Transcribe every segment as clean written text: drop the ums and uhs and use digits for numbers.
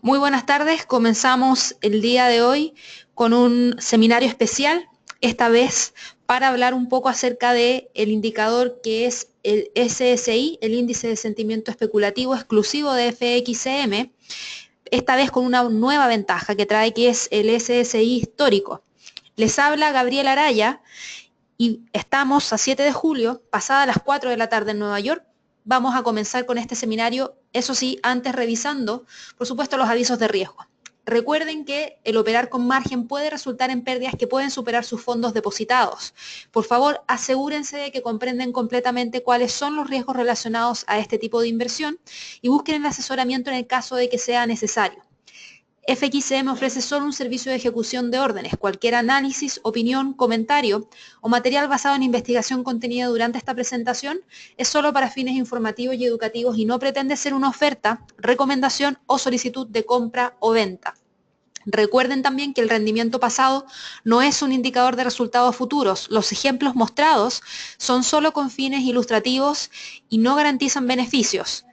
Muy buenas tardes, comenzamos el día de hoy con un seminario especial, esta vez para hablar un poco acerca del indicador que es el SSI, el índice de sentimiento especulativo exclusivo de FXCM, esta vez con una nueva ventaja que trae que es el SSI histórico. Les habla Gabriela Araya y estamos a 7 de julio, pasadas las 4 de la tarde en Nueva York. Vamos a comenzar con este seminario, eso sí, antes revisando, por supuesto, los avisos de riesgo. Recuerden que el operar con margen puede resultar en pérdidas que pueden superar sus fondos depositados. Por favor, asegúrense de que comprenden completamente cuáles son los riesgos relacionados a este tipo de inversión y busquen el asesoramiento en el caso de que sea necesario. FXCM ofrece solo un servicio de ejecución de órdenes. Cualquier análisis, opinión, comentario o material basado en investigación contenida durante esta presentación es solo para fines informativos y educativos y no pretende ser una oferta, recomendación o solicitud de compra o venta. Recuerden también que el rendimiento pasado no es un indicador de resultados futuros. Los ejemplos mostrados son solo con fines ilustrativos y no garantizan beneficios.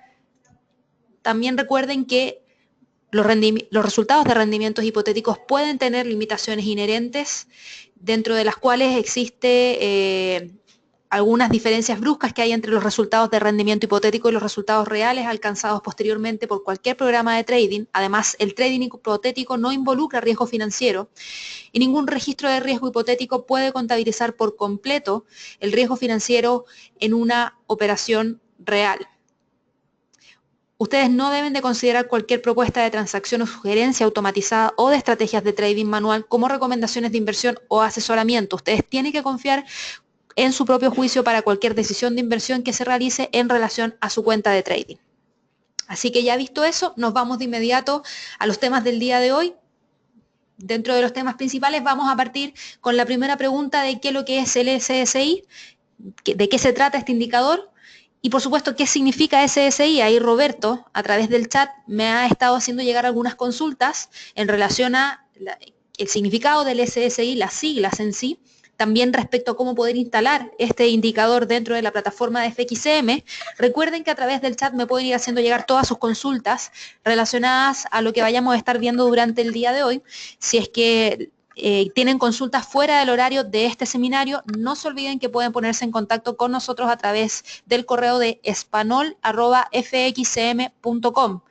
También recuerden que los resultados de rendimientos hipotéticos pueden tener limitaciones inherentes, dentro de las cuales existe algunas diferencias bruscas que hay entre los resultados de rendimiento hipotético y los resultados reales alcanzados posteriormente por cualquier programa de trading. Además, el trading hipotético no involucra riesgo financiero y ningún registro de riesgo hipotético puede contabilizar por completo el riesgo financiero en una operación real. Ustedes no deben de considerar cualquier propuesta de transacción o sugerencia automatizada o de estrategias de trading manual como recomendaciones de inversión o asesoramiento. Ustedes tienen que confiar en su propio juicio para cualquier decisión de inversión que se realice en relación a su cuenta de trading. Así que ya visto eso, nos vamos de inmediato a los temas del día de hoy. Dentro de los temas principales vamos a partir con la primera pregunta de qué es lo que es el SSI, de qué se trata este indicador. Y por supuesto, ¿qué significa SSI? Ahí Roberto, a través del chat, me ha estado haciendo llegar algunas consultas en relación a el significado del SSI, las siglas en sí, también respecto a cómo poder instalar este indicador dentro de la plataforma de FXCM. Recuerden que a través del chat me pueden ir haciendo llegar todas sus consultas relacionadas a lo que vayamos a estar viendo durante el día de hoy. Si es que tienen consultas fuera del horario de este seminario, no se olviden que pueden ponerse en contacto con nosotros a través del correo de espanol@fxcm.com.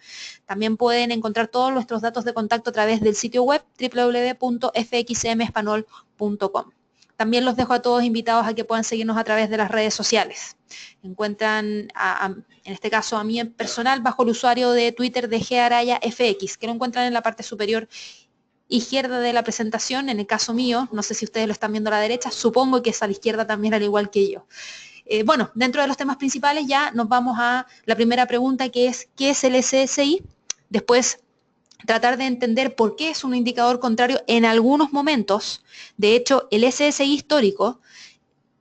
También pueden encontrar todos nuestros datos de contacto a través del sitio web www.fxmespanol.com. También los dejo a todos invitados a que puedan seguirnos a través de las redes sociales. Encuentran, en este caso a mí personal, bajo el usuario de Twitter de garayafx, que lo encuentran en la parte superior izquierda de la presentación. En el caso mío, no sé si ustedes lo están viendo a la derecha, supongo que es a la izquierda también, al igual que yo. Bueno, dentro de los temas principales ya nos vamos a la primera pregunta, que es ¿qué es el SSI? Después tratar de entender por qué es un indicador contrario en algunos momentos. De hecho, el SSI histórico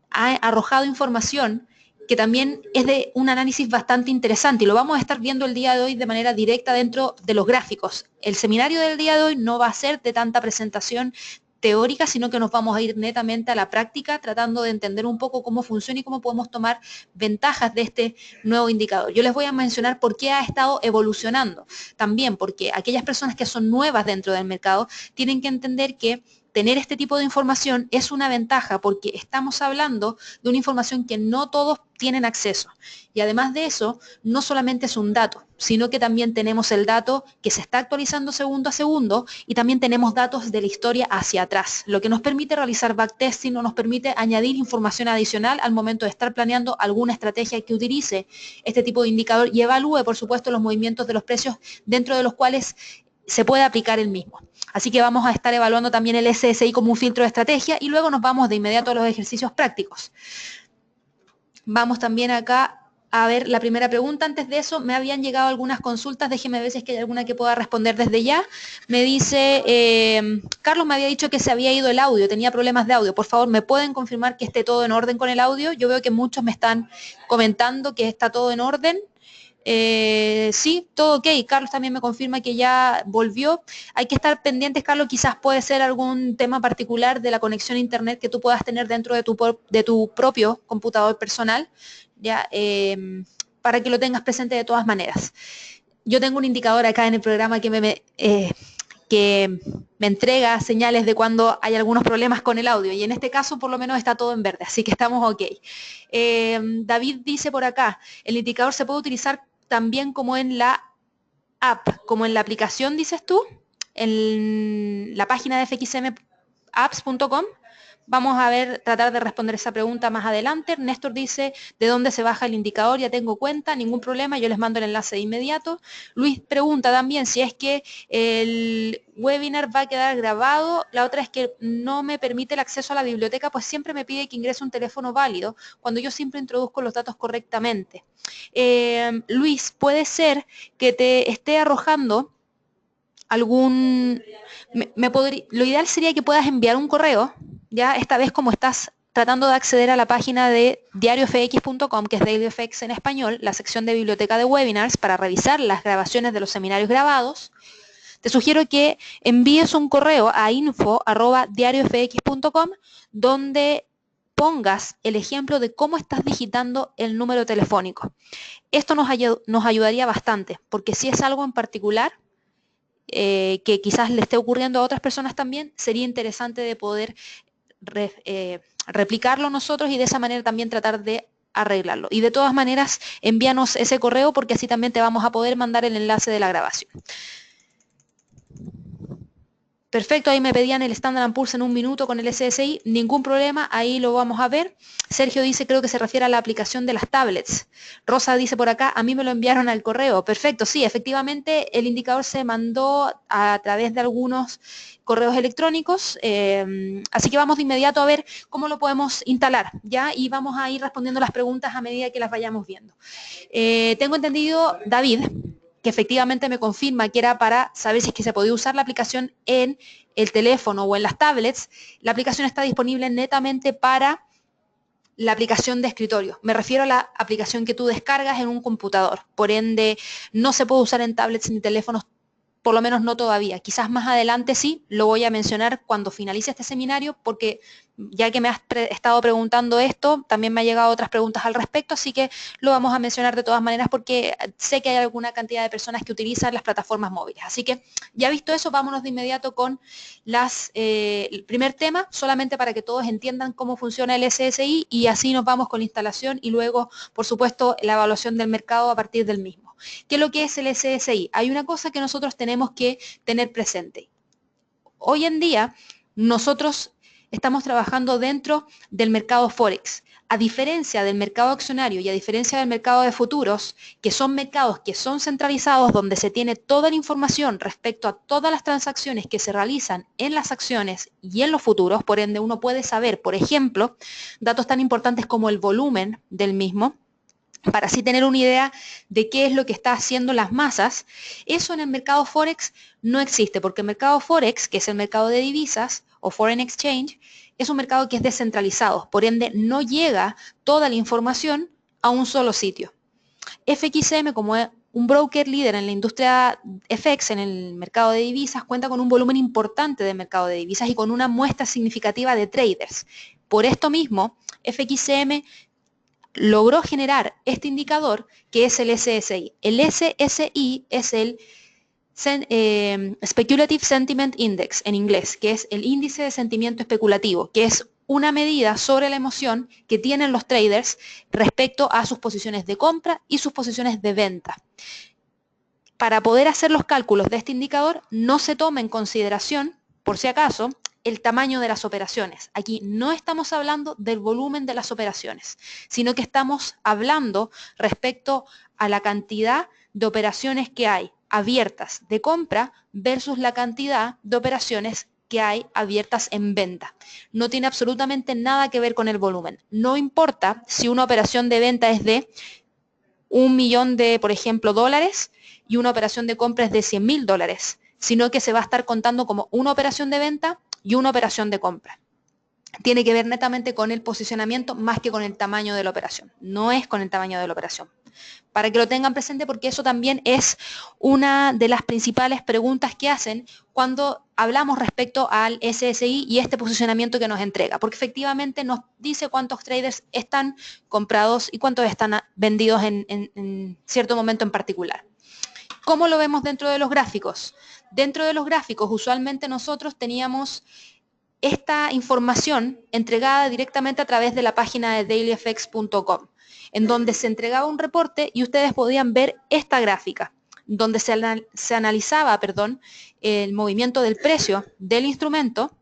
ha arrojado información que también es de un análisis bastante interesante y lo vamos a estar viendo el día de hoy de manera directa dentro de los gráficos. El seminario del día de hoy no va a ser de tanta presentación teórica, sino que nos vamos a ir netamente a la práctica, tratando de entender un poco cómo funciona y cómo podemos tomar ventajas de este nuevo indicador. Yo les voy a mencionar por qué ha estado evolucionando, también porque aquellas personas que son nuevas dentro del mercado tienen que entender que tener este tipo de información es una ventaja, porque estamos hablando de una información que no todos tienen acceso. Y además de eso, no solamente es un dato, sino que también tenemos el dato que se está actualizando segundo a segundo y también tenemos datos de la historia hacia atrás, lo que nos permite realizar backtesting o nos permite añadir información adicional al momento de estar planeando alguna estrategia que utilice este tipo de indicador y evalúe, por supuesto, los movimientos de los precios dentro de los cuales se puede aplicar el mismo. Así que vamos a estar evaluando también el SSI como un filtro de estrategia y luego nos vamos de inmediato a los ejercicios prácticos. Vamos también acá a ver la primera pregunta. Antes de eso, me habían llegado algunas consultas. Déjenme ver si es que hay alguna que pueda responder desde ya. Me dice, Carlos me había dicho que se había ido el audio, tenía problemas de audio. Por favor, ¿me pueden confirmar que esté todo en orden con el audio? Yo veo que muchos me están comentando que está todo en orden. Sí, todo ok. Carlos también me confirma que ya volvió. Hay que estar pendientes, Carlos, quizás puede ser algún tema particular de la conexión a internet que tú puedas tener dentro de tu propio computador personal, ya, para que lo tengas presente de todas maneras. yo tengo un indicador acá en el programa que me entrega señales de cuando hay algunos problemas con el audio y en este caso por lo menos está todo en verde, así que estamos ok. David dice por acá, el indicador se puede utilizar también como en la app, como en la aplicación, dices tú, en la página de fxmapps.com. Vamos a ver, tratar de responder esa pregunta más adelante. Néstor dice, ¿de dónde se baja el indicador? Ya tengo cuenta, ningún problema, yo les mando el enlace de inmediato. Luis pregunta también si es que el webinar va a quedar grabado. La otra es que no me permite el acceso a la biblioteca, pues siempre me pide que ingrese un teléfono válido, cuando yo siempre introduzco los datos correctamente. Luis, puede ser que te esté arrojando algún... lo ideal sería que puedas enviar un correo, ya esta vez como estás tratando de acceder a la página de diariofx.com, que es DailyFX en español, la sección de biblioteca de webinars, para revisar las grabaciones de los seminarios grabados. Te sugiero que envíes un correo a info@diariofx.com donde pongas el ejemplo de cómo estás digitando el número telefónico. Esto nos ayudaría bastante, porque si es algo en particular, que quizás le esté ocurriendo a otras personas también, sería interesante de poder replicarlo nosotros y de esa manera también tratar de arreglarlo. Y de todas maneras, envíanos ese correo porque así también te vamos a poder mandar el enlace de la grabación. Perfecto, ahí me pedían el Standard & Poor's en un minuto con el SSI, ningún problema, ahí lo vamos a ver. Sergio dice, creo que se refiere a la aplicación de las tablets. Rosa dice por acá, a mí me lo enviaron al correo. Perfecto, sí, efectivamente el indicador se mandó a través de algunos correos electrónicos, así que vamos de inmediato a ver cómo lo podemos instalar, ¿ya? Y vamos a ir respondiendo las preguntas a medida que las vayamos viendo. Tengo entendido, David, que efectivamente me confirma que era para saber si es que se podía usar la aplicación en el teléfono o en las tablets. La aplicación está disponible netamente para la aplicación de escritorio. Me refiero a la aplicación que tú descargas en un computador. Por ende, no se puede usar en tablets ni teléfonos, por lo menos no todavía. Quizás más adelante sí, lo voy a mencionar cuando finalice este seminario, porque ya que me has estado preguntando esto, también me han llegado otras preguntas al respecto, así que lo vamos a mencionar de todas maneras porque sé que hay alguna cantidad de personas que utilizan las plataformas móviles. Así que ya visto eso, vámonos de inmediato con el primer tema, solamente para que todos entiendan cómo funciona el SSI y así nos vamos con la instalación y luego, por supuesto, la evaluación del mercado a partir del mismo. ¿Qué es lo que es el SSI? Hay una cosa que nosotros tenemos que tener presente. Hoy en día, nosotros estamos trabajando dentro del mercado Forex. A diferencia del mercado accionario y a diferencia del mercado de futuros, que son mercados que son centralizados, donde se tiene toda la información respecto a todas las transacciones que se realizan en las acciones y en los futuros, por ende uno puede saber, por ejemplo, datos tan importantes como el volumen del mismo, para así tener una idea de qué es lo que está haciendo las masas. Eso en el mercado Forex no existe, porque el mercado Forex, que es el mercado de divisas o Foreign Exchange, es un mercado que es descentralizado, por ende no llega toda la información a un solo sitio. FXM, como es un broker líder en la industria FX, en el mercado de divisas, cuenta con un volumen importante de mercado de divisas y con una muestra significativa de traders. Por esto mismo, FXM logró generar este indicador que es el SSI. El SSI es el Speculative Sentiment Index en inglés, que es el índice de sentimiento especulativo, que es una medida sobre la emoción que tienen los traders respecto a sus posiciones de compra y sus posiciones de venta. Para poder hacer los cálculos de este indicador, no se toma en consideración, por si acaso, el tamaño de las operaciones. Aquí no estamos hablando del volumen de las operaciones, sino que estamos hablando respecto a la cantidad de operaciones que hay abiertas de compra versus la cantidad de operaciones que hay abiertas en venta. No tiene absolutamente nada que ver con el volumen. No importa si una operación de venta es de 1 millón de, por ejemplo, dólares y una operación de compra es de $100.000, sino que se va a estar contando como una operación de venta y una operación de compra. Tiene que ver netamente con el posicionamiento más que con el tamaño de la operación. No es con el tamaño de la operación. Para que lo tengan presente, porque eso también es una de las principales preguntas que hacen cuando hablamos respecto al SSI y este posicionamiento que nos entrega, porque efectivamente nos dice cuántos traders están comprados y cuántos están vendidos en cierto momento en particular. ¿Cómo lo vemos dentro de los gráficos? Dentro de los gráficos, usualmente nosotros teníamos esta información entregada directamente a través de la página de dailyfx.com, en donde se entregaba un reporte y ustedes podían ver esta gráfica, donde se analizaba, el movimiento del precio del instrumento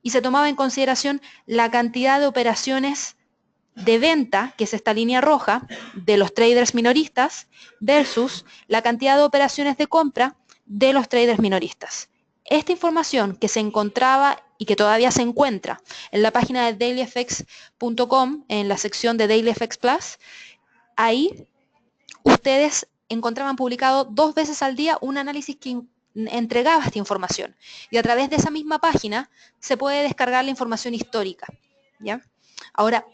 y se tomaba en consideración la cantidad de operaciones de venta, que es esta línea roja, de los traders minoristas versus la cantidad de operaciones de compra de los traders minoristas. Esta información que se encontraba y que todavía se encuentra en la página de dailyfx.com, en la sección de DailyFX Plus, ahí ustedes encontraban publicado 2 veces al día un análisis que entregaba esta información. Y a través de esa misma página se puede descargar la información histórica, ¿ya? Ahora,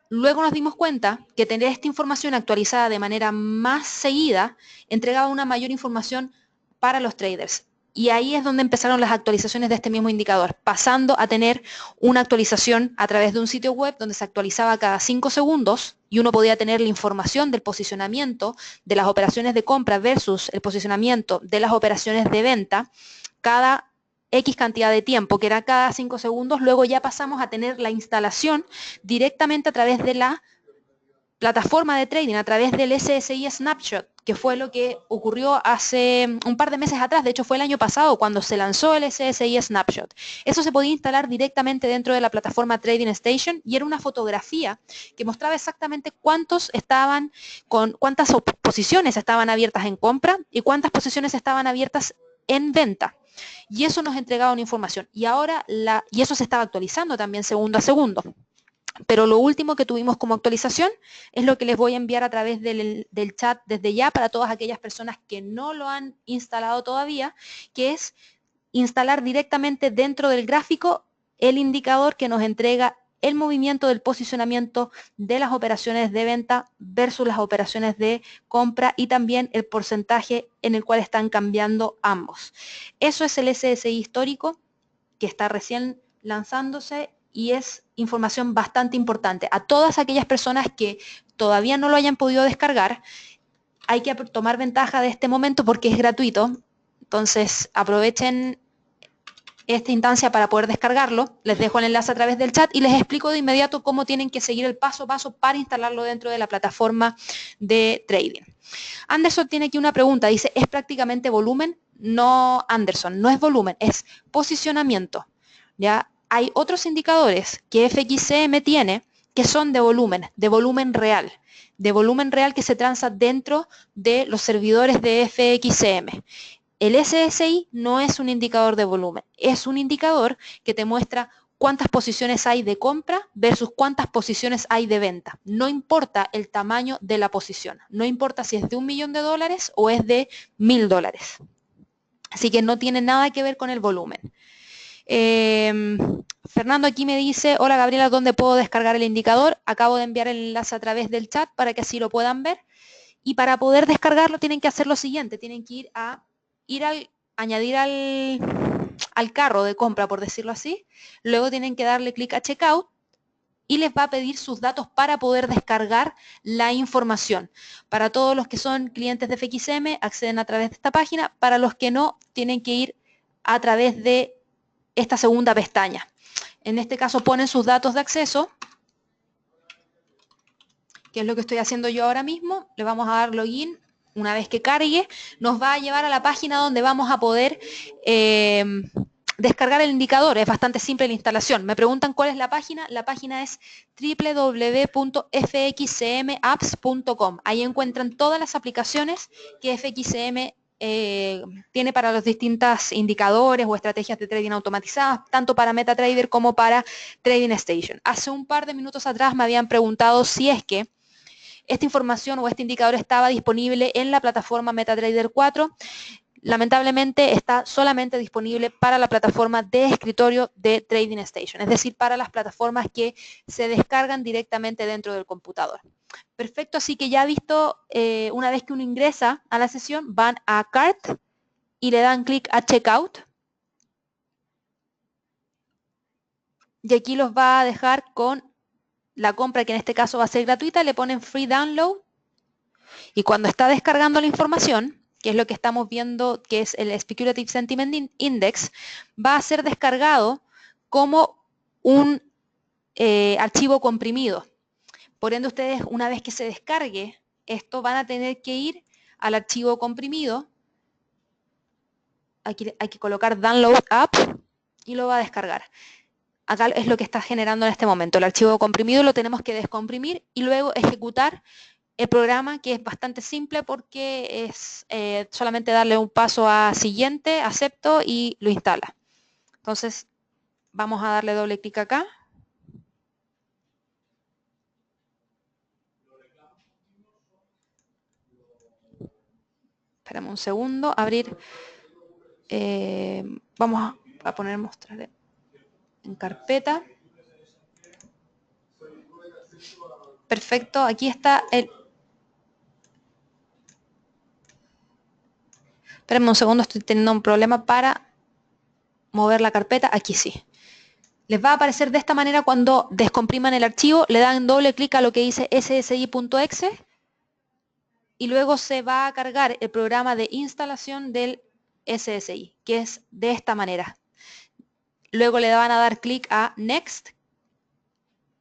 luego nos dimos cuenta que tener esta información actualizada de manera más seguida entregaba una mayor información para los traders. Y ahí es donde empezaron las actualizaciones de este mismo indicador, pasando a tener una actualización a través de un sitio web donde se actualizaba cada 5 segundos y uno podía tener la información del posicionamiento de las operaciones de compra versus el posicionamiento de las operaciones de venta cada X cantidad de tiempo, que era cada 5 segundos. Luego ya pasamos a tener la instalación directamente a través de la plataforma de trading, a través del SSI Snapshot, que fue lo que ocurrió hace un par de meses atrás. De hecho, fue el año pasado cuando se lanzó el SSI Snapshot. Eso se podía instalar directamente dentro de la plataforma Trading Station y era una fotografía que mostraba exactamente cuántas posiciones estaban abiertas en compra y cuántas posiciones estaban abiertas en venta. Y eso nos entregaba una información. Y ahora y eso se estaba actualizando también segundo a segundo. Pero lo último que tuvimos como actualización es lo que les voy a enviar a través del chat desde ya para todas aquellas personas que no lo han instalado todavía, que es instalar directamente dentro del gráfico el indicador que nos entrega el movimiento del posicionamiento de las operaciones de venta versus las operaciones de compra y también el porcentaje en el cual están cambiando ambos. Eso es el SSI histórico que está recién lanzándose y es información bastante importante. A todas aquellas personas que todavía no lo hayan podido descargar, hay que tomar ventaja de este momento porque es gratuito. Entonces aprovechen esta instancia para poder descargarlo. Les dejo el enlace a través del chat y les explico de inmediato cómo tienen que seguir el paso a paso para instalarlo dentro de la plataforma de trading. Anderson tiene aquí una pregunta, dice, ¿es prácticamente volumen? No, Anderson, no es volumen, es posicionamiento. ¿Ya? Hay otros indicadores que FXCM tiene que son de volumen real que se transa dentro de los servidores de FXCM. El SSI no es un indicador de volumen, es un indicador que te muestra cuántas posiciones hay de compra versus cuántas posiciones hay de venta. No importa el tamaño de la posición, no importa si es de $1 millón o es de $1000. Así que no tiene nada que ver con el volumen. Fernando aquí me dice, hola Gabriela, ¿dónde puedo descargar el indicador? Acabo de enviar el enlace a través del chat para que así lo puedan ver. Y para poder descargarlo tienen que hacer lo siguiente, tienen que añadir al carro de compra, por decirlo así. Luego tienen que darle clic a Checkout y les va a pedir sus datos para poder descargar la información. Para todos los que son clientes de FXM, acceden a través de esta página. Para los que no, tienen que ir a través de esta segunda pestaña. En este caso ponen sus datos de acceso, que es lo que estoy haciendo yo ahora mismo. Le vamos a dar login. Una vez que cargue, nos va a llevar a la página donde vamos a poder descargar el indicador. Es bastante simple la instalación. Me preguntan cuál es la página. La página es www.fxcmapps.com. Ahí encuentran todas las aplicaciones que FXCM tiene para los distintos indicadores o estrategias de trading automatizadas, tanto para MetaTrader como para Trading Station. Hace un par de minutos atrás me habían preguntado si es que esta información o este indicador estaba disponible en la plataforma MetaTrader 4. Lamentablemente está solamente disponible para la plataforma de escritorio de Trading Station, es decir, para las plataformas que se descargan directamente dentro del computador. Perfecto, así que ya visto, una vez que uno ingresa a la sesión, van a Cart y le dan clic a Checkout. Y aquí los va a dejar con la compra, que en este caso va a ser gratuita, le ponen Free Download. Y cuando está descargando la información, que es lo que estamos viendo, que es el Speculative Sentiment Index, va a ser descargado como un archivo comprimido. Por ende, ustedes, una vez que se descargue, esto van a tener que ir al archivo comprimido. Aquí hay que colocar Download App y lo va a descargar. Acá es lo que está generando en este momento. El archivo comprimido lo tenemos que descomprimir y luego ejecutar el programa, que es bastante simple porque es solamente darle un paso a siguiente, acepto y lo instala. Entonces, vamos a darle doble clic acá. Espérame un segundo, abrir. Vamos a poner mostrar en carpeta. Perfecto, aquí está el... Espérenme un segundo, estoy teniendo un problema para mover la carpeta. Aquí sí. Les va a aparecer de esta manera cuando descompriman el archivo, le dan doble clic a lo que dice ssi.exe y luego se va a cargar el programa de instalación del SSI, que es de esta manera. Luego le van a dar clic a Next,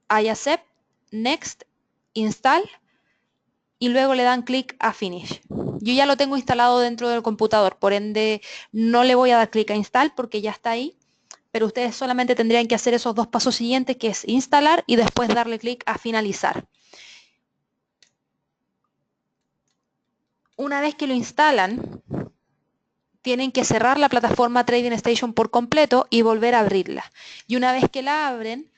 I accept, Next, Install y luego le dan clic a Finish. Yo ya lo tengo instalado dentro del computador, por ende no le voy a dar clic a Install porque ya está ahí, pero ustedes solamente tendrían que hacer esos dos pasos siguientes, que es instalar y después darle clic a finalizar. Una vez que lo instalan, tienen que cerrar la plataforma TradingStation por completo y volver a abrirla. Y una vez que la abren,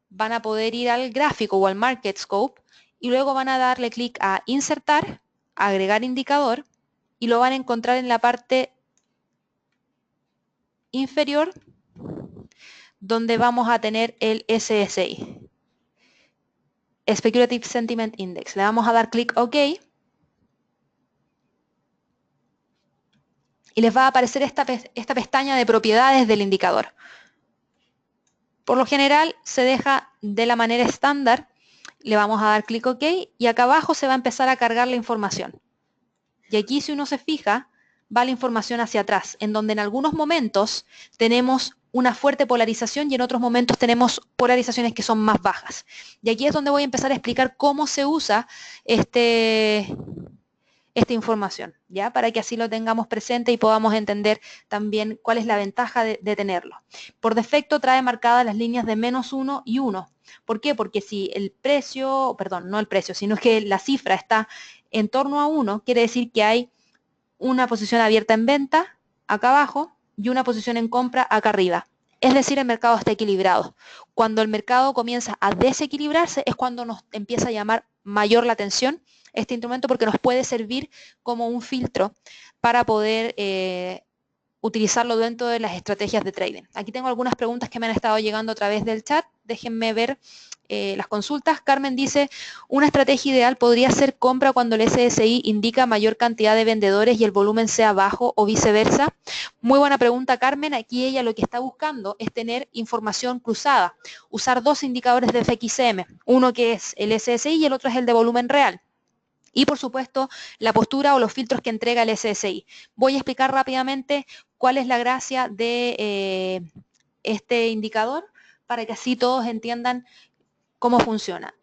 van a poder ir al gráfico o al Market Scope y luego van a darle clic a insertar, agregar indicador y lo van a encontrar en la parte inferior donde vamos a tener el SSI, Speculative Sentiment Index. Le vamos a dar clic OK y les va a aparecer esta pestaña de propiedades del indicador. Por lo general se deja de la manera estándar, le vamos a dar clic OK y acá abajo se va a empezar a cargar la información. Y aquí, si uno se fija, va la información hacia atrás, en donde en algunos momentos tenemos una fuerte polarización y en otros momentos tenemos polarizaciones que son más bajas. Y aquí es donde voy a empezar a explicar cómo se usa esta información, ¿ya? Para que así lo tengamos presente y podamos entender también cuál es la ventaja de tenerlo. Por defecto trae marcadas las líneas de -1 y 1. ¿Por qué? Porque si el precio, perdón, no el precio, sino que la cifra está en torno a 1, quiere decir que hay una posición abierta en venta acá abajo y una posición en compra acá arriba. Es decir, el mercado está equilibrado. Cuando el mercado comienza a desequilibrarse es cuando nos empieza a llamar mayor la atención este instrumento, porque nos puede servir como un filtro para poder utilizarlo dentro de las estrategias de trading. Aquí tengo algunas preguntas que me han estado llegando a través del chat. Déjenme ver las consultas. Carmen dice, una estrategia ideal podría ser compra cuando el SSI indica mayor cantidad de vendedores y el volumen sea bajo o viceversa. Muy buena pregunta, Carmen. Aquí ella lo que está buscando es tener información cruzada, usar dos indicadores de FXM, uno que es el SSI y el otro es el de volumen real. Y por supuesto, la postura o los filtros que entrega el SSI. Voy a explicar rápidamente cuál es la gracia de este indicador para que así todos entiendan cómo funciona.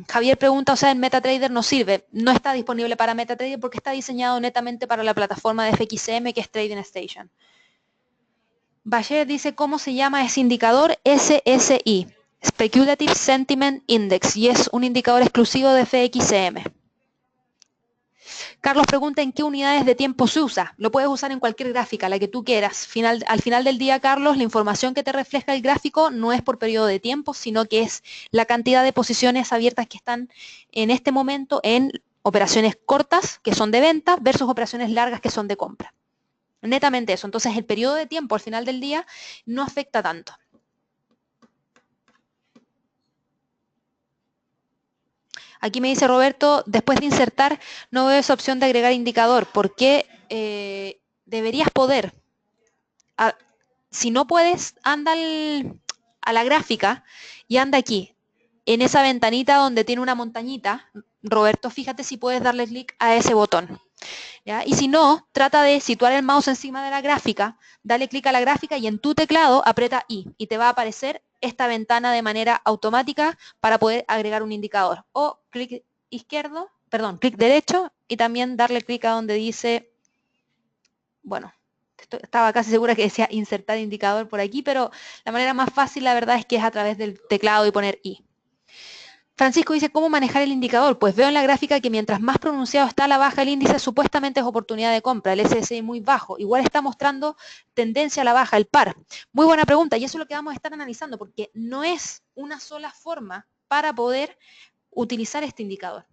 Javier pregunta, o sea, en MetaTrader no sirve. No está disponible para MetaTrader porque está diseñado netamente para la plataforma de FXM que es TradingStation. Bayer dice, ¿cómo se llama ese indicador? SSI, Speculative Sentiment Index, y es un indicador exclusivo de FXM. Carlos pregunta en qué unidades de tiempo se usa. Lo puedes usar en cualquier gráfica, la que tú quieras. Al final del día, Carlos, la información que te refleja el gráfico no es por periodo de tiempo, sino que es la cantidad de posiciones abiertas que están en este momento en operaciones cortas, que son de venta, versus operaciones largas, que son de compra. Netamente eso. Entonces, el periodo de tiempo al final del día no afecta tanto. Aquí me dice Roberto, después de insertar, no veo esa opción de agregar indicador. ¿Por qué deberías poder? Si no puedes, anda a la gráfica y anda aquí, en esa ventanita donde tiene una montañita. Roberto, fíjate si puedes darle clic a ese botón. ¿Ya? Y si no, trata de situar el mouse encima de la gráfica, dale clic a la gráfica y en tu teclado aprieta I y te va a aparecer esta ventana de manera automática para poder agregar un indicador. O clic izquierdo, perdón, clic derecho y también darle clic a donde dice, bueno, estaba casi segura que decía insertar indicador por aquí, pero la manera más fácil la verdad es que es a través del teclado y poner I. Francisco dice, ¿cómo manejar el indicador? Pues veo en la gráfica que mientras más pronunciado está la baja del índice, supuestamente es oportunidad de compra, el SSI muy bajo. Igual está mostrando tendencia a la baja, el par. Muy buena pregunta, y eso es lo que vamos a estar analizando, porque no es una sola forma para poder utilizar este indicador.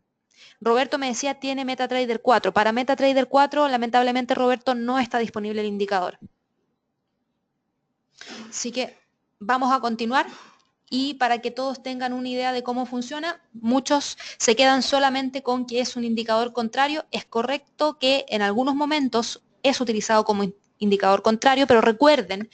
Roberto me decía, tiene MetaTrader 4. Para MetaTrader 4, lamentablemente, Roberto, no está disponible el indicador. Así que vamos a continuar. Y para que todos tengan una idea de cómo funciona, muchos se quedan solamente con que es un indicador contrario. Es correcto que en algunos momentos es utilizado como indicador contrario, pero recuerden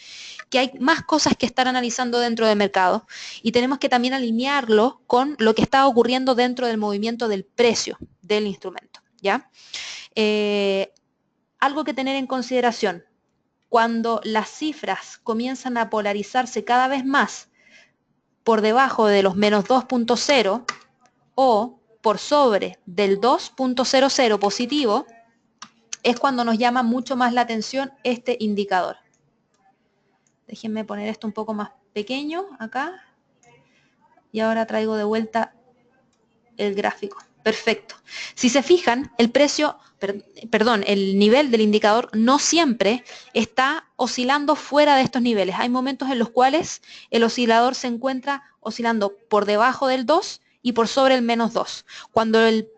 que hay más cosas que estar analizando dentro del mercado y tenemos que también alinearlo con lo que está ocurriendo dentro del movimiento del precio del instrumento, ¿ya? Algo que tener en consideración, cuando las cifras comienzan a polarizarse cada vez más por debajo de los menos 2.0 o por sobre del 2.00 positivo, es cuando nos llama mucho más la atención este indicador. Déjenme poner esto un poco más pequeño acá. Y ahora traigo de vuelta el gráfico. Perfecto. Si se fijan, el precio, perdón, el nivel del indicador no siempre está oscilando fuera de estos niveles. Hay momentos en los cuales el oscilador se encuentra oscilando por debajo del 2 y por sobre el menos 2. Cuando el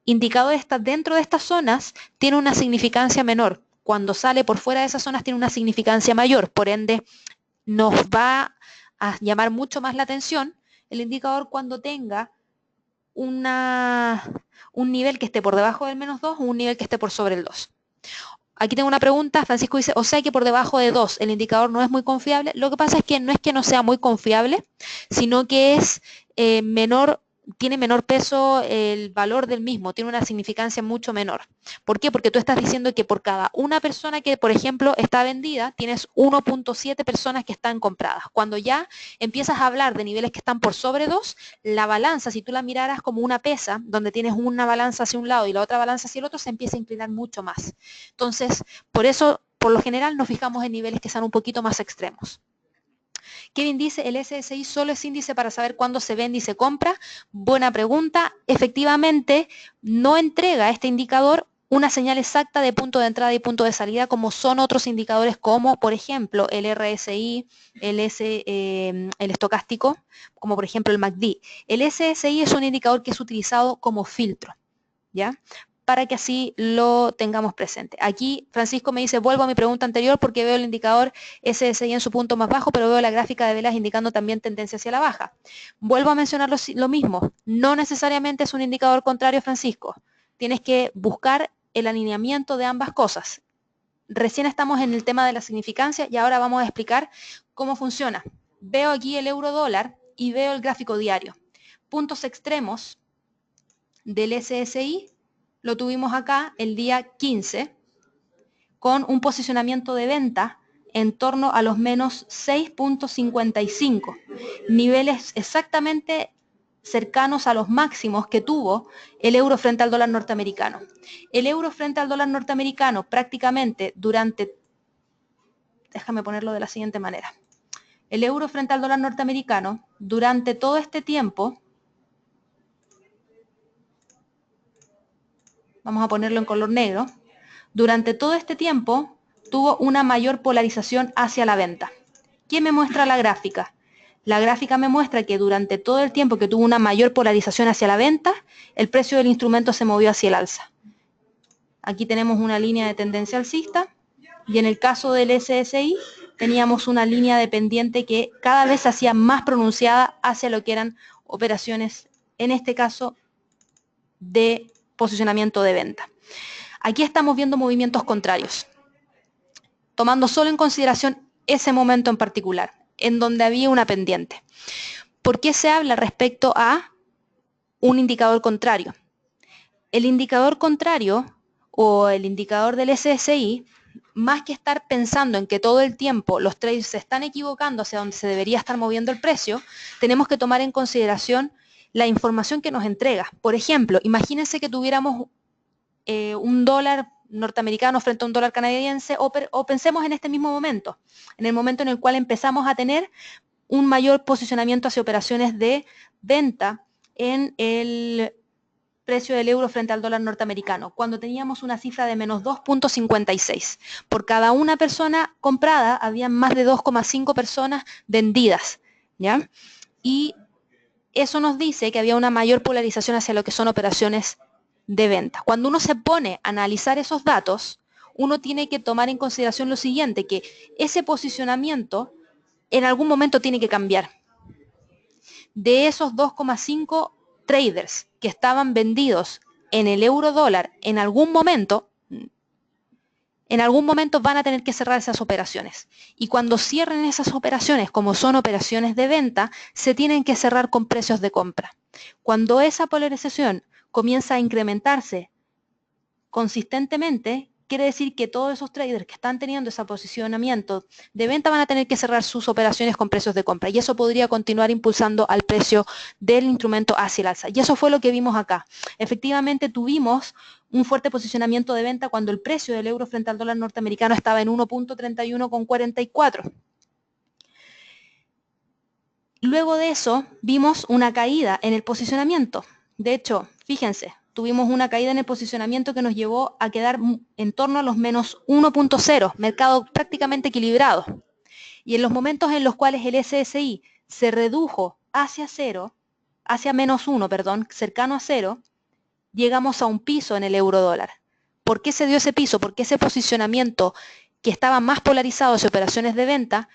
indicador está dentro de estas zonas, tiene una significancia menor. Cuando sale por fuera de esas zonas, tiene una significancia mayor. Por ende, nos va a llamar mucho más la atención el indicador cuando tenga un nivel que esté por debajo del menos 2 o un nivel que esté por sobre el 2. Aquí tengo una pregunta, Francisco dice, o sea que por debajo de 2 el indicador no es muy confiable. Lo que pasa es que no sea muy confiable, sino que es menor, tiene menor peso el valor del mismo, tiene una significancia mucho menor. ¿Por qué? Porque tú estás diciendo que por cada una persona que, por ejemplo, está vendida, tienes 1.7 personas que están compradas. Cuando ya empiezas a hablar de niveles que están por sobre 2, la balanza, si tú la miraras como una pesa, donde tienes una balanza hacia un lado y la otra balanza hacia el otro, se empieza a inclinar mucho más. Entonces, por eso, por lo general, nos fijamos en niveles que sean un poquito más extremos. Kevin dice, ¿el SSI solo es índice para saber cuándo se vende y se compra? Buena pregunta. Efectivamente, no entrega este indicador una señal exacta de punto de entrada y punto de salida como son otros indicadores como, por ejemplo, el RSI, el estocástico, como por ejemplo el MACD. El SSI es un indicador que es utilizado como filtro, ¿ya? Para que así lo tengamos presente. Aquí Francisco me dice, vuelvo a mi pregunta anterior porque veo el indicador SSI en su punto más bajo, pero veo la gráfica de velas indicando también tendencia hacia la baja. Vuelvo a mencionar lo mismo, no necesariamente es un indicador contrario, Francisco. Tienes que buscar el alineamiento de ambas cosas. Recién estamos en el tema de la significancia y ahora vamos a explicar cómo funciona. Veo aquí el euro dólar y veo el gráfico diario. Puntos extremos del SSI lo tuvimos acá el día 15 con un posicionamiento de venta en torno a los menos 6.55, niveles exactamente cercanos a los máximos que tuvo el euro frente al dólar norteamericano. El euro frente al dólar norteamericano prácticamente durante, déjame ponerlo de la siguiente manera, el euro frente al dólar norteamericano durante todo este tiempo, vamos a ponerlo en color negro, durante todo este tiempo tuvo una mayor polarización hacia la venta. ¿Qué me muestra la gráfica? La gráfica me muestra que durante todo el tiempo que tuvo una mayor polarización hacia la venta, el precio del instrumento se movió hacia el alza. Aquí tenemos una línea de tendencia alcista y en el caso del SSI teníamos una línea de pendiente que cada vez se hacía más pronunciada hacia lo que eran operaciones, en este caso, de posicionamiento de venta. Aquí estamos viendo movimientos contrarios, tomando solo en consideración ese momento en particular, en donde había una pendiente. ¿Por qué se habla respecto a un indicador contrario? El indicador contrario o el indicador del SSI, más que estar pensando en que todo el tiempo los traders se están equivocando hacia donde se debería estar moviendo el precio, tenemos que tomar en consideración la información que nos entrega. Por ejemplo, imagínense que tuviéramos un dólar norteamericano frente a un dólar canadiense, o pensemos en este mismo momento, en el momento en el cual empezamos a tener un mayor posicionamiento hacia operaciones de venta en el precio del euro frente al dólar norteamericano, cuando teníamos una cifra de menos 2.56. Por cada una persona comprada, había más de 2,5 personas vendidas, ¿ya? Y eso nos dice que había una mayor polarización hacia lo que son operaciones de venta. Cuando uno se pone a analizar esos datos, uno tiene que tomar en consideración lo siguiente, que ese posicionamiento en algún momento tiene que cambiar. De esos 2,5 traders que estaban vendidos en el euro dólar, en algún momento van a tener que cerrar esas operaciones. Y cuando cierren esas operaciones, como son operaciones de venta, se tienen que cerrar con precios de compra. Cuando esa polarización comienza a incrementarse consistentemente, quiere decir que todos esos traders que están teniendo ese posicionamiento de venta van a tener que cerrar sus operaciones con precios de compra, y eso podría continuar impulsando al precio del instrumento hacia el alza. Y eso fue lo que vimos acá. Efectivamente tuvimos un fuerte posicionamiento de venta cuando el precio del euro frente al dólar norteamericano estaba en 1.31,44. Luego de eso vimos una caída en el posicionamiento. De hecho, fíjense, tuvimos una caída en el posicionamiento que nos llevó a quedar en torno a los menos 1.0, mercado prácticamente equilibrado. Y en los momentos en los cuales el SSI se redujo hacia cero, hacia menos 1, perdón, cercano a cero, llegamos a un piso en el euro dólar. ¿Por qué se dio ese piso? Porque ese posicionamiento que estaba más polarizado hacia operaciones de venta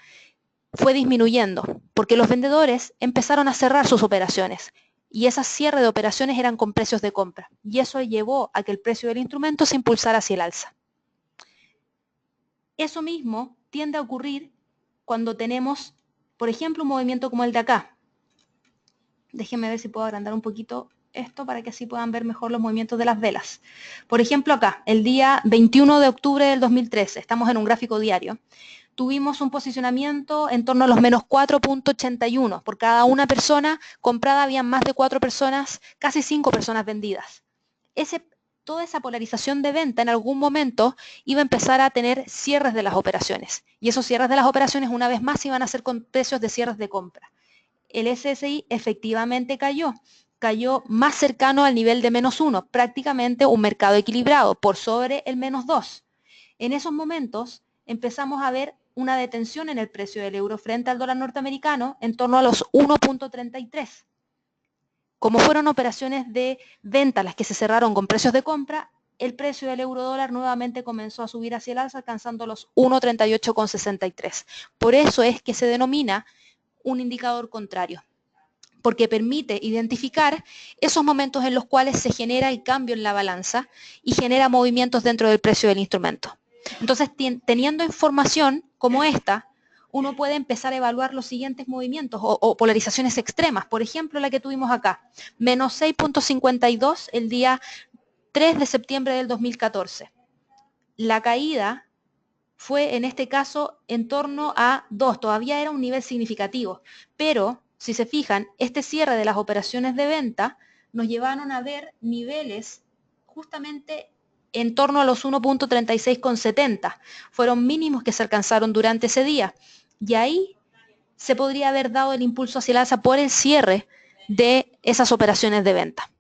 fue disminuyendo, porque los vendedores empezaron a cerrar sus operaciones, y esas cierres de operaciones eran con precios de compra, y eso llevó a que el precio del instrumento se impulsara hacia el alza. Eso mismo tiende a ocurrir cuando tenemos, por ejemplo, un movimiento como el de acá. Déjenme ver si puedo agrandar un poquito esto para que así puedan ver mejor los movimientos de las velas. Por ejemplo, acá, el día 21 de octubre del 2013, estamos en un gráfico diario, tuvimos un posicionamiento en torno a los menos 4.81. Por cada una persona comprada había más de 4 personas, casi 5 personas vendidas. Toda esa polarización de venta en algún momento iba a empezar a tener cierres de las operaciones. Y esos cierres de las operaciones una vez más iban a ser con precios de cierres de compra. El SSI efectivamente cayó más cercano al nivel de menos 1, prácticamente un mercado equilibrado, por sobre el menos 2. En esos momentos empezamos a ver una detención en el precio del euro frente al dólar norteamericano en torno a los 1.33. Como fueron operaciones de venta las que se cerraron con precios de compra, el precio del euro dólar nuevamente comenzó a subir hacia el alza, alcanzando los 1.38,63. Por eso es que se denomina un indicador contrario, porque permite identificar esos momentos en los cuales se genera el cambio en la balanza y genera movimientos dentro del precio del instrumento. Entonces, teniendo información como esta, uno puede empezar a evaluar los siguientes movimientos o polarizaciones extremas. Por ejemplo, la que tuvimos acá, menos 6.52 el día 3 de septiembre del 2014. La caída fue, en este caso, en torno a 2. Todavía era un nivel significativo, pero si se fijan, este cierre de las operaciones de venta nos llevaron a ver niveles justamente en torno a los 1.36,70. Fueron mínimos que se alcanzaron durante ese día. Y ahí se podría haber dado el impulso hacia el alza por el cierre de esas operaciones de venta.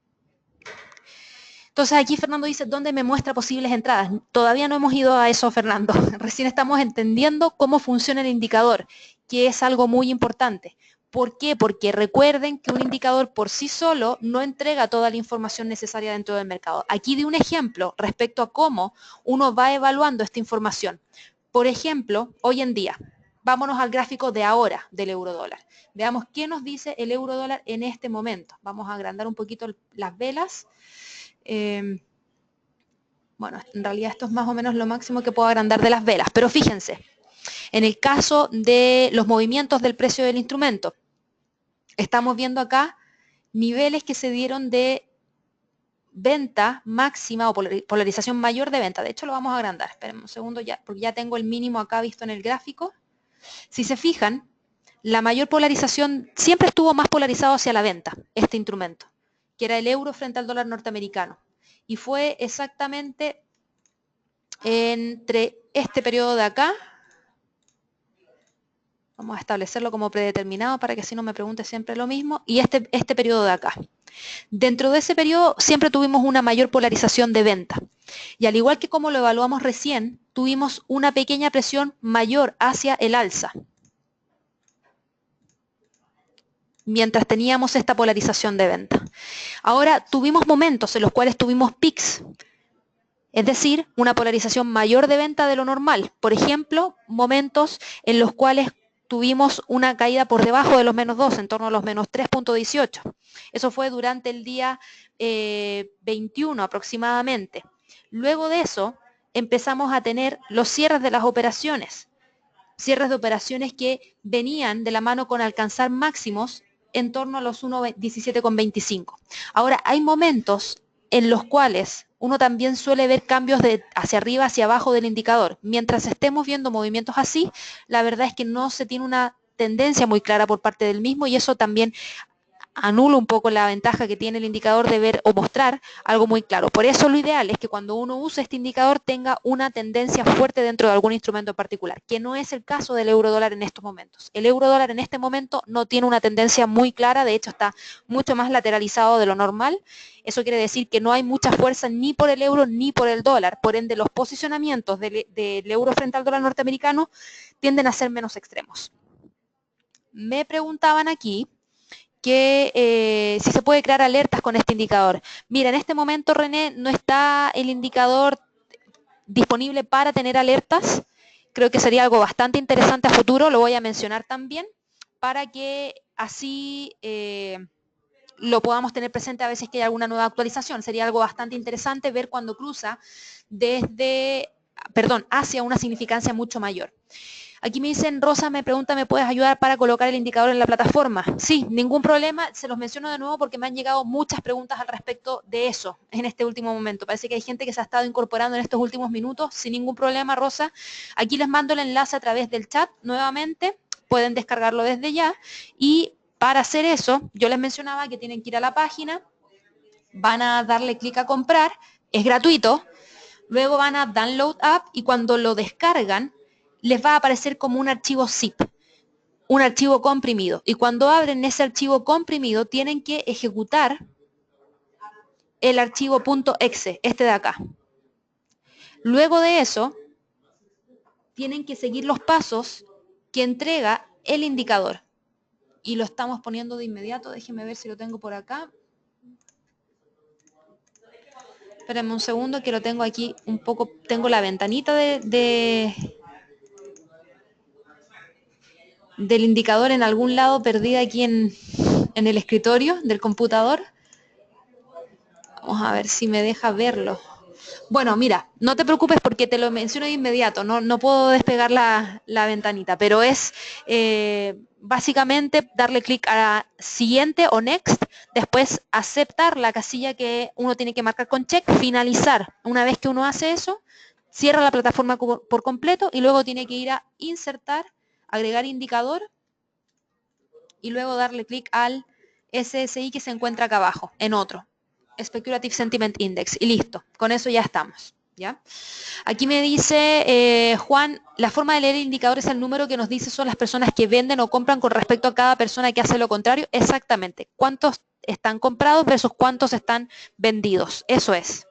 Entonces aquí Fernando dice, ¿dónde me muestra posibles entradas? Todavía no hemos ido a eso, Fernando. Recién estamos entendiendo cómo funciona el indicador, que es algo muy importante. ¿Por qué? Porque recuerden que un indicador por sí solo no entrega toda la información necesaria dentro del mercado. Aquí di un ejemplo respecto a cómo uno va evaluando esta información. Por ejemplo, hoy en día, vámonos al gráfico de ahora del euro dólar. Veamos qué nos dice el euro dólar en este momento. Vamos a agrandar un poquito las velas. Bueno, en realidad esto es más o menos lo máximo que puedo agrandar de las velas, pero fíjense, en el caso de los movimientos del precio del instrumento, estamos viendo acá niveles que se dieron de venta máxima o polarización mayor de venta. De hecho, lo vamos a agrandar. Esperen un segundo, ya, porque ya tengo el mínimo acá visto en el gráfico. Si se fijan, la mayor polarización siempre estuvo más polarizado hacia la venta, este instrumento, que era el euro frente al dólar norteamericano. Y fue exactamente entre este periodo de acá. Vamos a establecerlo como predeterminado para que así no me pregunte siempre lo mismo. Y este periodo de acá. Dentro de ese periodo siempre tuvimos una mayor polarización de venta. Y al igual que como lo evaluamos recién, tuvimos una pequeña presión mayor hacia el alza. Mientras teníamos esta polarización de venta. Ahora tuvimos momentos en los cuales tuvimos peaks. Es decir, una polarización mayor de venta de lo normal. Por ejemplo, momentos en los cuales tuvimos una caída por debajo de los -2, en torno a los -3.18. Eso fue durante el día 21 aproximadamente. Luego de eso, empezamos a tener los cierres de las operaciones. Cierres de operaciones que venían de la mano con alcanzar máximos en torno a los 1.17,25. Ahora, hay momentos en los cuales uno también suele ver cambios de hacia arriba, hacia abajo del indicador. Mientras estemos viendo movimientos así, la verdad es que no se tiene una tendencia muy clara por parte del mismo y eso también anula un poco la ventaja que tiene el indicador de ver o mostrar algo muy claro. Por eso lo ideal es que cuando uno use este indicador tenga una tendencia fuerte dentro de algún instrumento en particular, que no es el caso del euro dólar en estos momentos. El euro dólar en este momento no tiene una tendencia muy clara, de hecho está mucho más lateralizado de lo normal. Eso quiere decir que no hay mucha fuerza ni por el euro ni por el dólar, por ende los posicionamientos del euro frente al dólar norteamericano tienden a ser menos extremos. Me preguntaban aquí que si se puede crear alertas con este indicador. Mira, en este momento, René, no está el indicador disponible para tener alertas. Creo que sería algo bastante interesante a futuro, lo voy a mencionar también, para que así lo podamos tener presente a veces que hay alguna nueva actualización. Sería algo bastante interesante ver cuando cruza hacia una significancia mucho mayor. Aquí me dicen, Rosa me pregunta, ¿me puedes ayudar para colocar el indicador en la plataforma? Sí, ningún problema, se los menciono de nuevo porque me han llegado muchas preguntas al respecto de eso en este último momento. Parece que hay gente que se ha estado incorporando en estos últimos minutos, sin ningún problema, Rosa. Aquí les mando el enlace a través del chat nuevamente, pueden descargarlo desde ya y para hacer eso, yo les mencionaba que tienen que ir a la página, van a darle clic a comprar, es gratuito, luego van a Download App y cuando lo descargan, les va a aparecer como un archivo zip, un archivo comprimido. Y cuando abren ese archivo comprimido, tienen que ejecutar el archivo .exe, este de acá. Luego de eso, tienen que seguir los pasos que entrega el indicador. Y lo estamos poniendo de inmediato, déjenme ver si lo tengo por acá. Espérenme un segundo que lo tengo aquí un poco, tengo la ventanita del indicador en algún lado perdida aquí en el escritorio del computador. Vamos a ver si me deja verlo. Bueno, mira, no te preocupes porque te lo menciono de inmediato, no puedo despegar la ventanita, pero es básicamente darle clic a siguiente o next, después aceptar la casilla que uno tiene que marcar con check, finalizar. Una vez que uno hace eso, cierra la plataforma por completo y luego tiene que ir a insertar, agregar indicador y luego darle clic al SSI que se encuentra acá abajo, en otro. Speculative Sentiment Index y listo, con eso ya estamos. ¿Ya? Aquí me dice Juan, la forma de leer el indicador es el número que nos dice son las personas que venden o compran con respecto a cada persona que hace lo contrario. Exactamente, cuántos están comprados versus cuántos están vendidos. Eso es.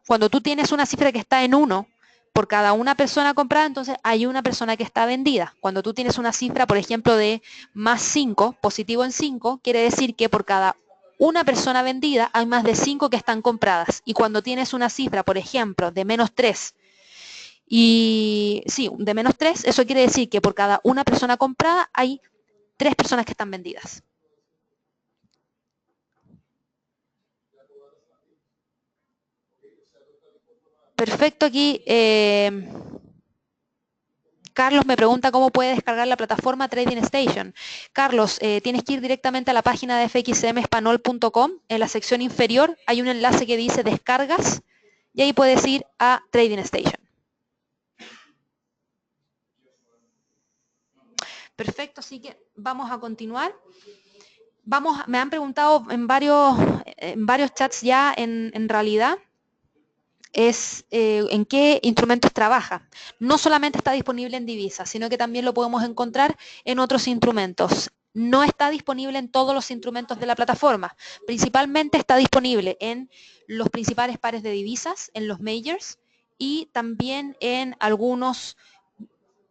Cuando tú tienes una cifra que está en 1 por cada una persona comprada, entonces hay una persona que está vendida. Cuando tú tienes una cifra, por ejemplo, de +5, positivo en 5, quiere decir que por cada una persona vendida hay más de 5 que están compradas. Y cuando tienes una cifra, por ejemplo, de -3, y sí, de -3, eso quiere decir que por cada una persona comprada hay 3 personas que están vendidas. Perfecto, aquí Carlos me pregunta cómo puede descargar la plataforma Trading Station. Carlos, tienes que ir directamente a la página de fxmespanol.com. En la sección inferior hay un enlace que dice descargas y ahí puedes ir a Trading Station. Perfecto, así que vamos a continuar. Me han preguntado en varios chats ya en realidad en qué instrumentos trabaja. No solamente está disponible en divisas, sino que también lo podemos encontrar en otros instrumentos. No está disponible en todos los instrumentos de la plataforma. Principalmente está disponible en los principales pares de divisas, en los majors, y también en algunos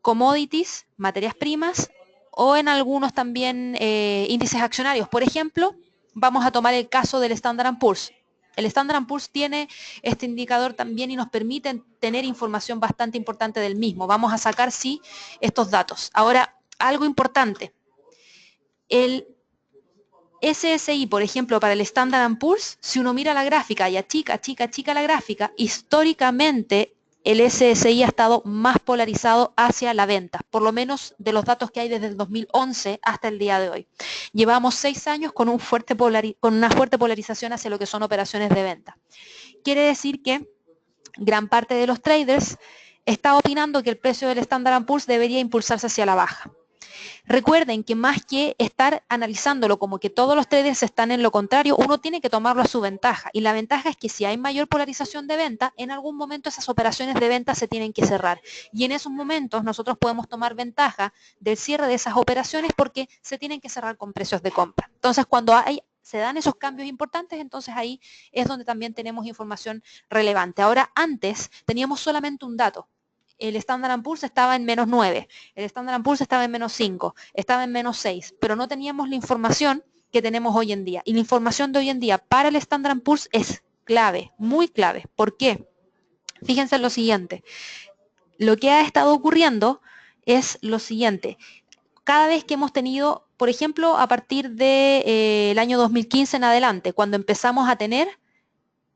commodities, materias primas, o en algunos también índices accionarios. Por ejemplo, vamos a tomar el caso del Standard & Poor's. El Standard & Poor's tiene este indicador también y nos permite tener información bastante importante del mismo. Vamos a sacar, sí, estos datos. Ahora, algo importante. El SSI, por ejemplo, para el Standard & Poor's, si uno mira la gráfica y achica la gráfica, históricamente el SSI ha estado más polarizado hacia la venta, por lo menos de los datos que hay desde el 2011 hasta el día de hoy. Llevamos 6 años con una fuerte polarización hacia lo que son operaciones de venta. Quiere decir que gran parte de los traders está opinando que el precio del Standard & Poor's debería impulsarse hacia la baja. Recuerden que más que estar analizándolo como que todos los traders están en lo contrario, uno tiene que tomarlo a su ventaja. Y la ventaja es que si hay mayor polarización de venta, en algún momento esas operaciones de venta se tienen que cerrar. Y en esos momentos nosotros podemos tomar ventaja del cierre de esas operaciones porque se tienen que cerrar con precios de compra. Entonces, cuando se dan esos cambios importantes, entonces ahí es donde también tenemos información relevante. Ahora, antes teníamos solamente un dato. El Standard & Poor's estaba en menos 9, el Standard & Poor's estaba en menos 5, estaba en menos 6, pero no teníamos la información que tenemos hoy en día. Y la información de hoy en día para el Standard & Poor's es clave, muy clave. ¿Por qué? Fíjense en lo siguiente. Lo que ha estado ocurriendo es lo siguiente. Cada vez que hemos tenido, por ejemplo, a partir del año 2015 en adelante, cuando empezamos a tener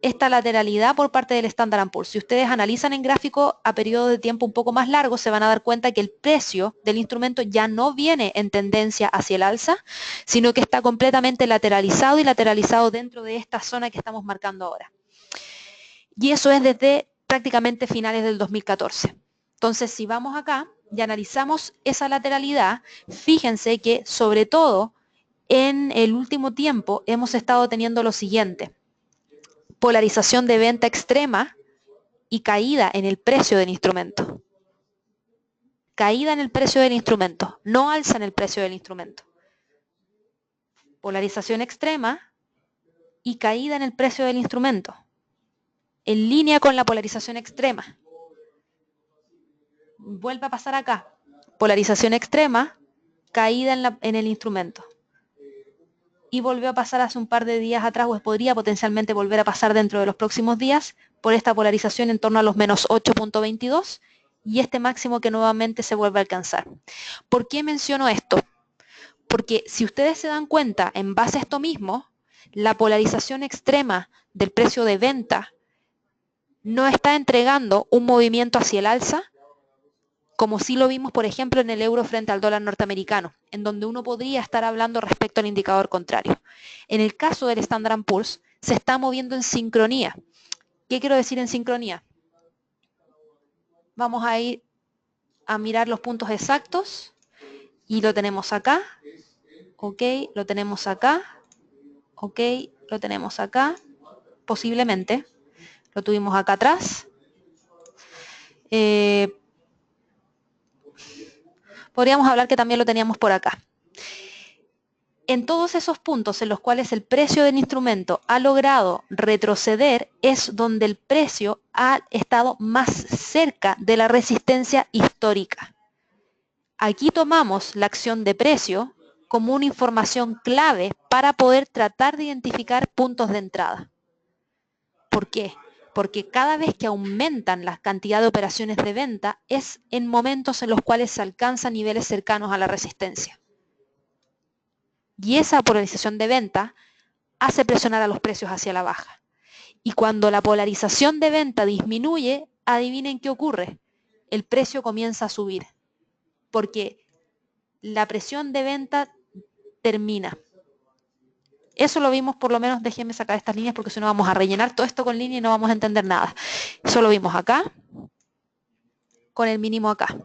esta lateralidad por parte del Standard & Poor's. Si ustedes analizan en gráfico a periodo de tiempo un poco más largo, se van a dar cuenta que el precio del instrumento ya no viene en tendencia hacia el alza, sino que está completamente lateralizado y lateralizado dentro de esta zona que estamos marcando ahora. Y eso es desde prácticamente finales del 2014. Entonces, si vamos acá y analizamos esa lateralidad, fíjense que sobre todo en el último tiempo hemos estado teniendo lo siguiente: polarización de venta extrema y caída en el precio del instrumento. Caída en el precio del instrumento, no alza en el precio del instrumento. Polarización extrema y caída en el precio del instrumento. En línea con la polarización extrema. Vuelve a pasar acá. Polarización extrema, caída en el instrumento. Y volvió a pasar hace un par de días atrás, o podría potencialmente volver a pasar dentro de los próximos días, por esta polarización en torno a los menos 8.22 y este máximo que nuevamente se vuelve a alcanzar. ¿Por qué menciono esto? Porque si ustedes se dan cuenta, en base a esto mismo, la polarización extrema del precio de venta no está entregando un movimiento hacia el alza, como sí lo vimos, por ejemplo, en el euro frente al dólar norteamericano, en donde uno podría estar hablando respecto al indicador contrario. En el caso del Standard & Poor's, se está moviendo en sincronía. ¿Qué quiero decir en sincronía? Vamos a ir a mirar los puntos exactos y lo tenemos acá. Ok, lo tenemos acá. Ok, lo tenemos acá. Posiblemente. Lo tuvimos acá atrás. Podríamos hablar que también lo teníamos por acá. En todos esos puntos en los cuales el precio del instrumento ha logrado retroceder es donde el precio ha estado más cerca de la resistencia histórica. Aquí tomamos la acción de precio como una información clave para poder tratar de identificar puntos de entrada. ¿Por qué? Porque cada vez que aumentan la cantidad de operaciones de venta es en momentos en los cuales se alcanzan niveles cercanos a la resistencia. Y esa polarización de venta hace presionar a los precios hacia la baja. Y cuando la polarización de venta disminuye, adivinen qué ocurre. El precio comienza a subir. porque la presión de venta termina. Eso lo vimos, por lo menos, déjenme sacar estas líneas porque si no vamos a rellenar todo esto con línea y no vamos a entender nada. Eso lo vimos acá, con el mínimo acá.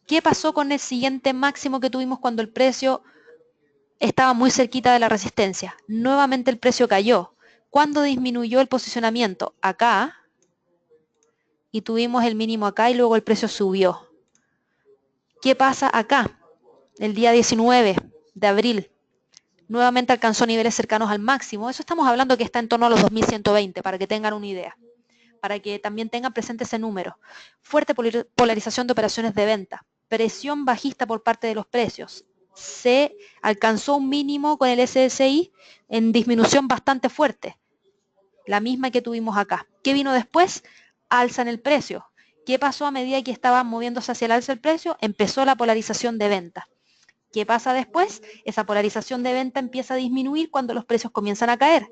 ¿Qué pasó con el siguiente máximo que tuvimos cuando el precio estaba muy cerquita de la resistencia? Nuevamente el precio cayó. ¿Cuándo disminuyó el posicionamiento? Acá. Y tuvimos el mínimo acá y luego el precio subió. ¿Qué pasa acá? El día 19 de abril. Nuevamente alcanzó niveles cercanos al máximo. Eso estamos hablando que está en torno a los 2120, para que tengan una idea. Para que también tengan presente ese número. Fuerte polarización de operaciones de venta. Presión bajista por parte de los precios. Se alcanzó un mínimo con el SSI en disminución bastante fuerte. La misma que tuvimos acá. ¿Qué vino después? Alza en el precio. ¿Qué pasó a medida que estaba moviéndose hacia el alza el precio? Empezó la polarización de venta. ¿Qué pasa después? Esa polarización de venta empieza a disminuir cuando los precios comienzan a caer.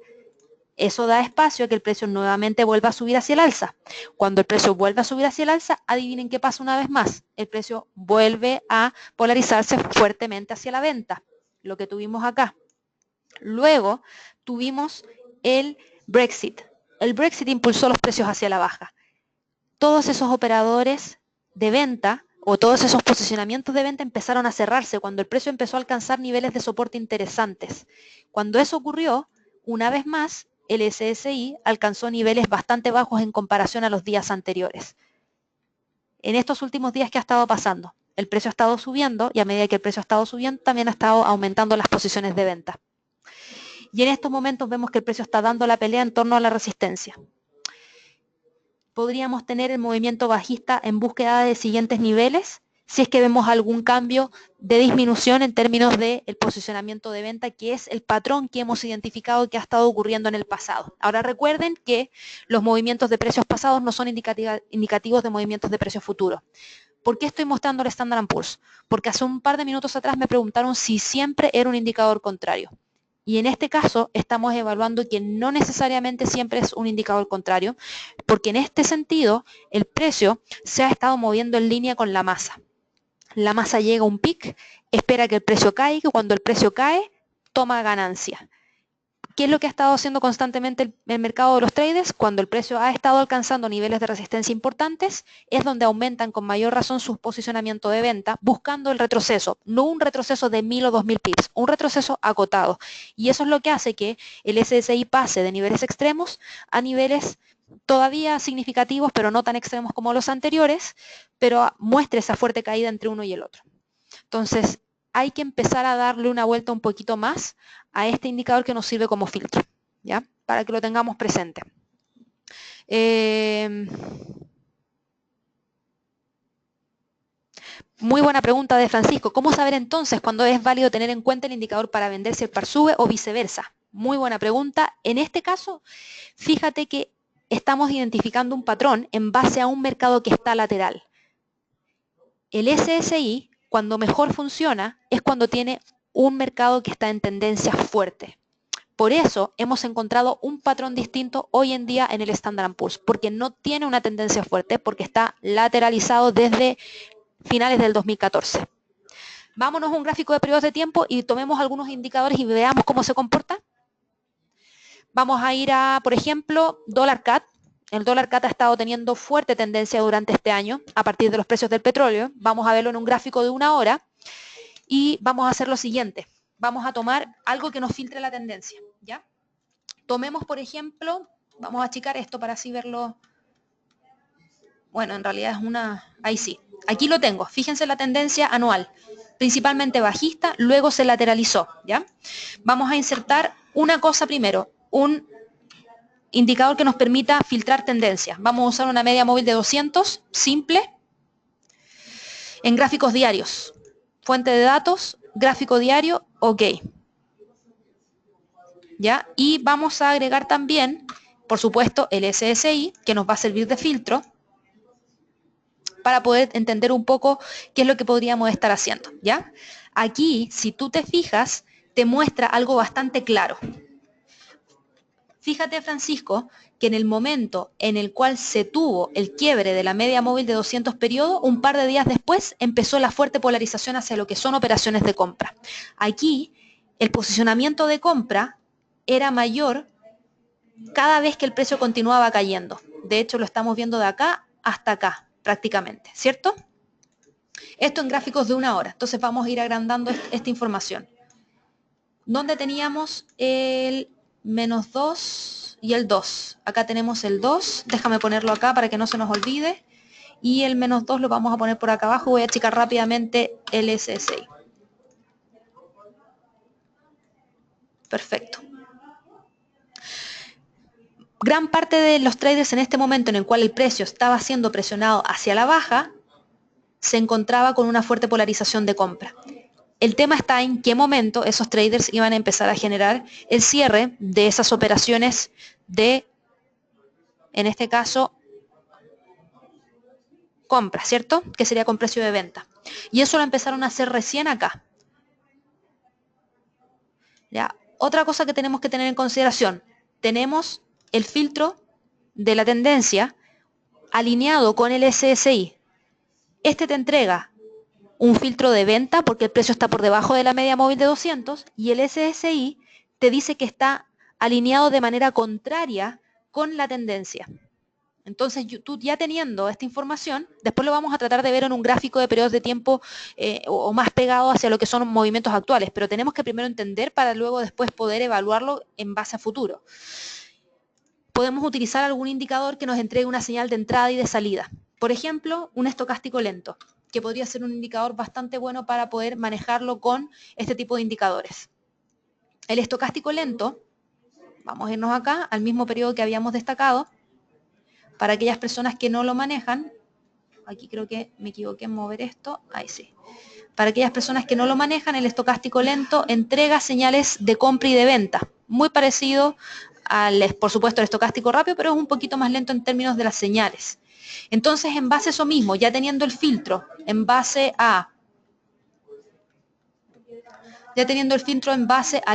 Eso da espacio a que el precio nuevamente vuelva a subir hacia el alza. Cuando el precio vuelve a subir hacia el alza, adivinen qué pasa una vez más. El precio vuelve a polarizarse fuertemente hacia la venta, lo que tuvimos acá. Luego tuvimos el Brexit. El Brexit impulsó los precios hacia la baja. Todos esos operadores de venta o todos esos posicionamientos de venta empezaron a cerrarse cuando el precio empezó a alcanzar niveles de soporte interesantes. Cuando eso ocurrió, una vez más, el SSI alcanzó niveles bastante bajos en comparación a los días anteriores. En estos últimos días, ¿qué ha estado pasando? El precio ha estado subiendo y a medida que el precio ha estado subiendo, también ha estado aumentando las posiciones de venta. Y en estos momentos vemos que el precio está dando la pelea en torno a la resistencia. Podríamos tener el movimiento bajista en búsqueda de siguientes niveles si es que vemos algún cambio de disminución en términos del posicionamiento de venta, que es el patrón que hemos identificado que ha estado ocurriendo en el pasado. Ahora recuerden que los movimientos de precios pasados no son indicativos de movimientos de precios futuros. ¿Por qué estoy mostrando el Standard & Poor's? Porque hace un par de minutos atrás me preguntaron si siempre era un indicador contrario. Y en este caso estamos evaluando que no necesariamente siempre es un indicador contrario, porque en este sentido el precio se ha estado moviendo en línea con la masa. La masa llega a un pic, espera que el precio caiga y cuando el precio cae, toma ganancia. ¿Qué es lo que ha estado haciendo constantemente el mercado de los traders? Cuando el precio ha estado alcanzando niveles de resistencia importantes, es donde aumentan con mayor razón su posicionamiento de venta, buscando el retroceso, no un retroceso de 1000 o 2000 pips, un retroceso acotado. Y eso es lo que hace que el SSI pase de niveles extremos a niveles todavía significativos, pero no tan extremos como los anteriores, pero muestre esa fuerte caída entre uno y el otro. Entonces, hay que empezar a darle una vuelta un poquito más a este indicador que nos sirve como filtro, ¿ya? Para que lo tengamos presente. Muy buena pregunta de Francisco. ¿Cómo saber entonces cuándo es válido tener en cuenta el indicador para vender si el par sube o viceversa? Muy buena pregunta. En este caso, fíjate que estamos identificando un patrón en base a un mercado que está lateral. El SSI, cuando mejor funciona, es cuando tiene un mercado que está en tendencia fuerte. Por eso hemos encontrado un patrón distinto hoy en día en el Standard & Poor's, porque no tiene una tendencia fuerte, porque está lateralizado desde finales del 2014. Vámonos a un gráfico de periodos de tiempo y tomemos algunos indicadores y veamos cómo se comporta. Vamos a ir a, por ejemplo, dólar CAD. El dólar CAD ha estado teniendo fuerte tendencia durante este año a partir de los precios del petróleo. Vamos a verlo en un gráfico de 1 hora y vamos a hacer lo siguiente. Vamos a tomar algo que nos filtre la tendencia, ¿ya? Tomemos, por ejemplo, vamos a achicar esto para así verlo. Bueno, en realidad es una... Ahí sí. Aquí lo tengo. Fíjense la tendencia anual. Principalmente bajista, luego se lateralizó, ¿ya? Vamos a insertar una cosa primero. Un indicador que nos permita filtrar tendencias. Vamos a usar una media móvil de 200, simple, en gráficos diarios. Fuente de datos, gráfico diario, ok. ¿Ya? Y vamos a agregar también, por supuesto, el SSI, que nos va a servir de filtro, para poder entender un poco qué es lo que podríamos estar haciendo, ¿ya? Aquí, si tú te fijas, te muestra algo bastante claro. Fíjate, Francisco, que en el momento en el cual se tuvo el quiebre de la media móvil de 200 periodos, un par de días después empezó la fuerte polarización hacia lo que son operaciones de compra. Aquí, el posicionamiento de compra era mayor cada vez que el precio continuaba cayendo. De hecho, lo estamos viendo de acá hasta acá, prácticamente, ¿cierto? Esto en gráficos de 1 hora. Entonces vamos a ir agrandando esta información. ¿Dónde teníamos el -2 y el 2? Acá tenemos el 2. Déjame ponerlo acá para que no se nos olvide. Y el -2 lo vamos a poner por acá abajo. Voy a checar rápidamente el SSI. Perfecto. Gran parte de los traders en este momento en el cual el precio estaba siendo presionado hacia la baja, se encontraba con una fuerte polarización de compra. El tema está en qué momento esos traders iban a empezar a generar el cierre de esas operaciones de, en este caso, compra, ¿cierto? Que sería con precio de venta. Y eso lo empezaron a hacer recién acá. ¿Ya? Otra cosa que tenemos que tener en consideración, tenemos el filtro de la tendencia alineado con el SSI. Este te entrega un filtro de venta porque el precio está por debajo de la media móvil de 200 y el SSI te dice que está alineado de manera contraria con la tendencia. Entonces, tú ya teniendo esta información, después lo vamos a tratar de ver en un gráfico de periodos de tiempo o más pegado hacia lo que son movimientos actuales, pero tenemos que primero entender para luego después poder evaluarlo en base a futuro. Podemos utilizar algún indicador que nos entregue una señal de entrada y de salida. Por ejemplo, un estocástico lento, que podría ser un indicador bastante bueno para poder manejarlo con este tipo de indicadores. El estocástico lento, vamos a irnos acá al mismo periodo que habíamos destacado, para aquellas personas que no lo manejan, aquí creo que me equivoqué en mover esto, ahí sí. Para aquellas personas que no lo manejan, el estocástico lento entrega señales de compra y de venta, muy parecido al, por supuesto, el estocástico rápido, pero es un poquito más lento en términos de las señales. Entonces, en base a eso mismo, ya teniendo el filtro, en base al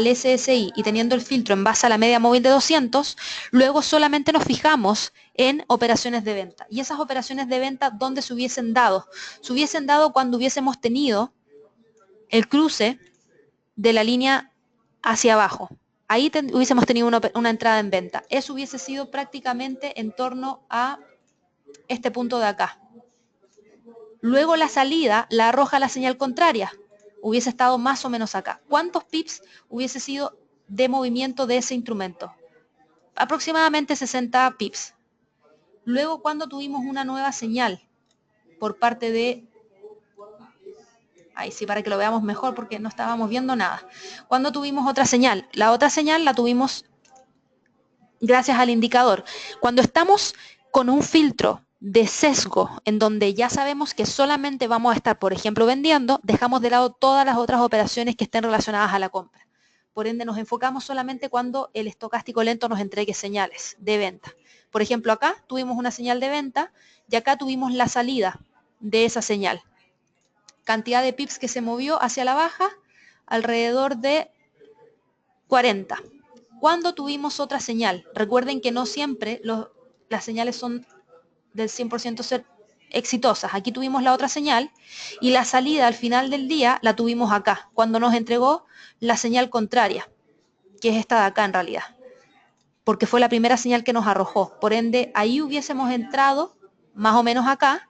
SSI y teniendo el filtro en base a la media móvil de 200, luego solamente nos fijamos en operaciones de venta. Y esas operaciones de venta, ¿dónde se hubiesen dado? Se hubiesen dado cuando hubiésemos tenido el cruce de la línea hacia abajo. Ahí hubiésemos tenido una entrada en venta. Eso hubiese sido prácticamente en torno a este punto de acá. Luego la salida la arroja la señal contraria. Hubiese estado más o menos acá. ¿Cuántos pips hubiese sido de movimiento de ese instrumento? Aproximadamente 60 pips. Luego, cuando tuvimos una nueva señal por parte de... Ahí sí, para que lo veamos mejor porque no estábamos viendo nada. Cuando tuvimos otra señal, la otra señal la tuvimos gracias al indicador. Cuando estamos con un filtro de sesgo en donde ya sabemos que solamente vamos a estar, por ejemplo, vendiendo, dejamos de lado todas las otras operaciones que estén relacionadas a la compra. Por ende, nos enfocamos solamente cuando el estocástico lento nos entregue señales de venta. Por ejemplo, acá tuvimos una señal de venta y acá tuvimos la salida de esa señal. Cantidad de pips que se movió hacia la baja, alrededor de 40. ¿Cuándo tuvimos otra señal? Recuerden que no siempre las señales son del 100% ser exitosas. Aquí tuvimos la otra señal y la salida al final del día la tuvimos acá, cuando nos entregó la señal contraria, que es esta de acá en realidad, porque fue la primera señal que nos arrojó. Por ende, ahí hubiésemos entrado más o menos acá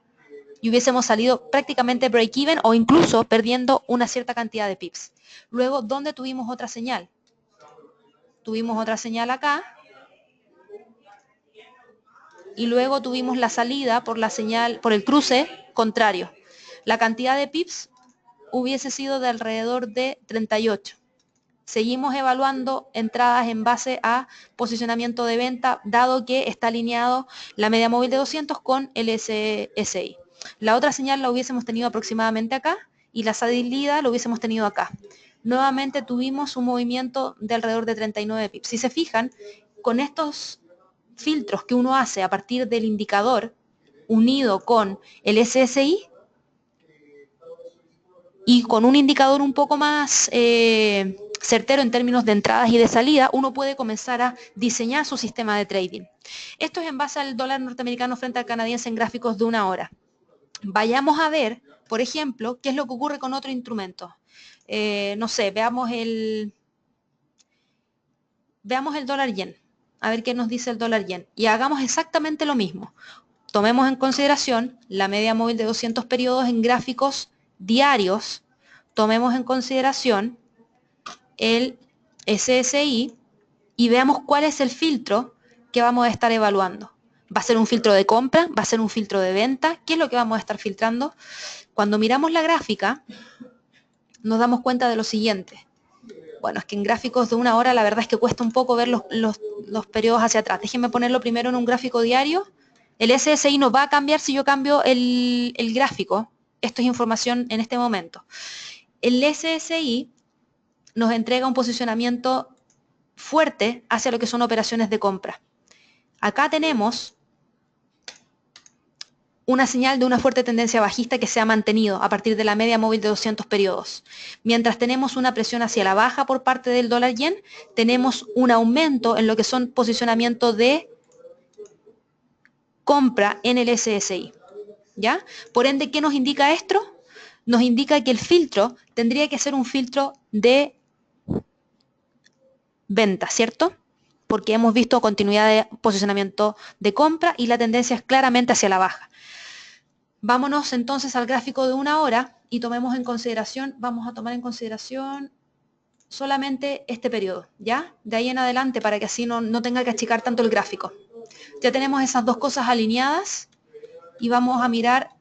y hubiésemos salido prácticamente break-even o incluso perdiendo una cierta cantidad de pips. Luego, ¿dónde tuvimos otra señal? Tuvimos otra señal acá y luego tuvimos la salida por la señal, por el cruce contrario. La cantidad de pips hubiese sido de alrededor de 38. Seguimos evaluando entradas en base a posicionamiento de venta, dado que está alineado la media móvil de 200 con el SSI. La otra señal la hubiésemos tenido aproximadamente acá y la salida lo hubiésemos tenido acá. Nuevamente tuvimos un movimiento de alrededor de 39 pips. Si se fijan, con estos filtros que uno hace a partir del indicador unido con el SSI y con un indicador un poco más certero en términos de entradas y de salida, uno puede comenzar a diseñar su sistema de trading. Esto es en base al dólar norteamericano frente al canadiense en gráficos de 1 hora. Vayamos a ver, por ejemplo, qué es lo que ocurre con otro instrumento. No sé, veamos el dólar yen, a ver qué nos dice el dólar yen, y hagamos exactamente lo mismo. Tomemos en consideración la media móvil de 200 periodos en gráficos diarios, tomemos en consideración el SSI y veamos cuál es el filtro que vamos a estar evaluando. ¿Va a ser un filtro de compra? ¿Va a ser un filtro de venta? ¿Qué es lo que vamos a estar filtrando? Cuando miramos la gráfica, nos damos cuenta de lo siguiente. Bueno, es que en gráficos de 1 hora la verdad es que cuesta un poco ver los periodos hacia atrás. Déjenme ponerlo primero en un gráfico diario. El SSI no va a cambiar si yo cambio el gráfico. Esto es información en este momento. El SSI nos entrega un posicionamiento fuerte hacia lo que son operaciones de compra. Acá tenemos una señal de una fuerte tendencia bajista que se ha mantenido a partir de la media móvil de 200 periodos. Mientras tenemos una presión hacia la baja por parte del dólar yen, tenemos un aumento en lo que son posicionamientos de compra en el SSI. ¿Ya? Por ende, ¿qué nos indica esto? Nos indica que el filtro tendría que ser un filtro de venta, ¿cierto? Porque hemos visto continuidad de posicionamiento de compra y la tendencia es claramente hacia la baja. Vámonos entonces al gráfico de 1 hora y tomemos en consideración, vamos a tomar en consideración solamente este periodo, ¿ya? De ahí en adelante para que así no tenga que achicar tanto el gráfico. Ya tenemos esas dos cosas alineadas y vamos a mirar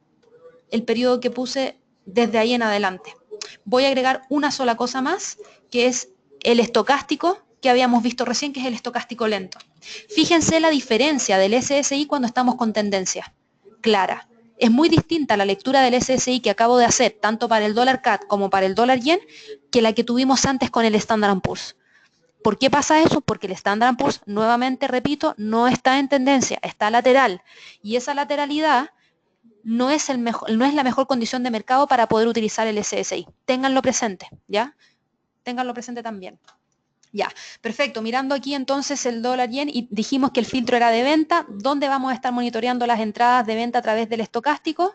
el periodo que puse desde ahí en adelante. Voy a agregar una sola cosa más, que es el estocástico que habíamos visto recién, que es el estocástico lento. Fíjense la diferencia del SSI cuando estamos con tendencia clara. Es muy distinta la lectura del SSI que acabo de hacer, tanto para el dólar CAD como para el dólar yen, que la que tuvimos antes con el Standard & Poor's. ¿Por qué pasa eso? Porque el Standard & Poor's, nuevamente repito, no está en tendencia, está lateral. Y esa lateralidad no es la mejor condición de mercado para poder utilizar el SSI. Ténganlo presente, ¿ya? Ténganlo presente también. Ya, perfecto. Mirando aquí entonces el dólar yen y dijimos que el filtro era de venta. ¿Dónde vamos a estar monitoreando las entradas de venta a través del estocástico?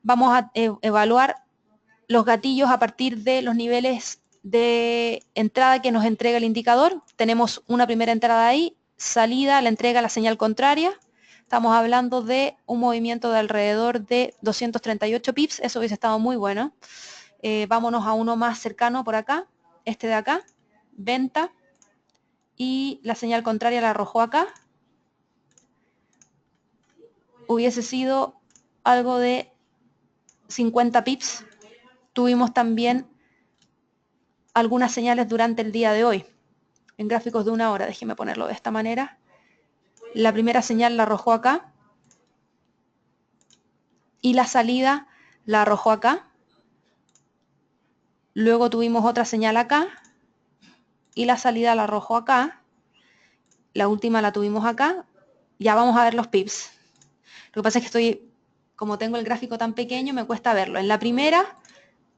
Vamos a evaluar los gatillos a partir de los niveles de entrada que nos entrega el indicador. Tenemos una primera entrada ahí, salida, la entrega la señal contraria. Estamos hablando de un movimiento de alrededor de 238 pips, eso hubiese estado muy bueno. Vámonos a uno más cercano por acá, este de acá, venta, y la señal contraria la arrojó acá. Hubiese sido algo de 50 pips. Tuvimos también algunas señales durante el día de hoy, en gráficos de 1 hora, déjenme ponerlo de esta manera. La primera señal la arrojó acá, y la salida la arrojó acá. Luego tuvimos otra señal acá, y la salida la arrojó acá. La última la tuvimos acá. Ya vamos a ver los pips. Lo que pasa es que como tengo el gráfico tan pequeño, me cuesta verlo. En la primera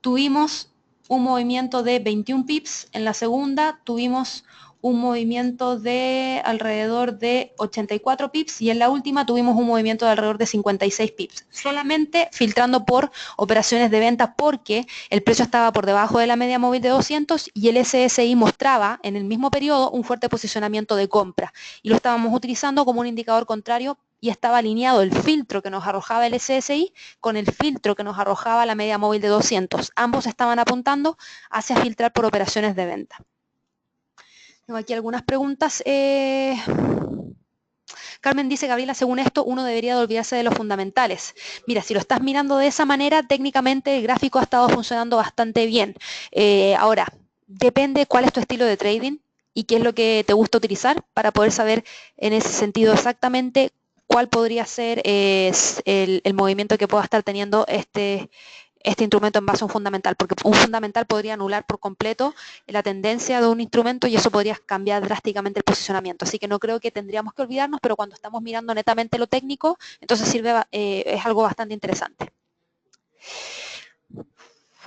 tuvimos un movimiento de 21 pips, en la segunda tuvimos un movimiento de alrededor de 84 pips y en la última tuvimos un movimiento de alrededor de 56 pips, solamente filtrando por operaciones de venta porque el precio estaba por debajo de la media móvil de 200 y el SSI mostraba en el mismo periodo un fuerte posicionamiento de compra y lo estábamos utilizando como un indicador contrario y estaba alineado el filtro que nos arrojaba el SSI con el filtro que nos arrojaba la media móvil de 200. Ambos estaban apuntando hacia filtrar por operaciones de venta. Tengo aquí algunas preguntas. Carmen dice, Gabriela, según esto, uno debería de olvidarse de los fundamentales. Mira, si lo estás mirando de esa manera, técnicamente el gráfico ha estado funcionando bastante bien. Ahora, depende cuál es tu estilo de trading y qué es lo que te gusta utilizar para poder saber en ese sentido exactamente cuál podría ser el movimiento que pueda estar teniendo este instrumento en base a un fundamental, porque un fundamental podría anular por completo la tendencia de un instrumento y eso podría cambiar drásticamente el posicionamiento. Así que no creo que tendríamos que olvidarnos, pero cuando estamos mirando netamente lo técnico, entonces es algo bastante interesante.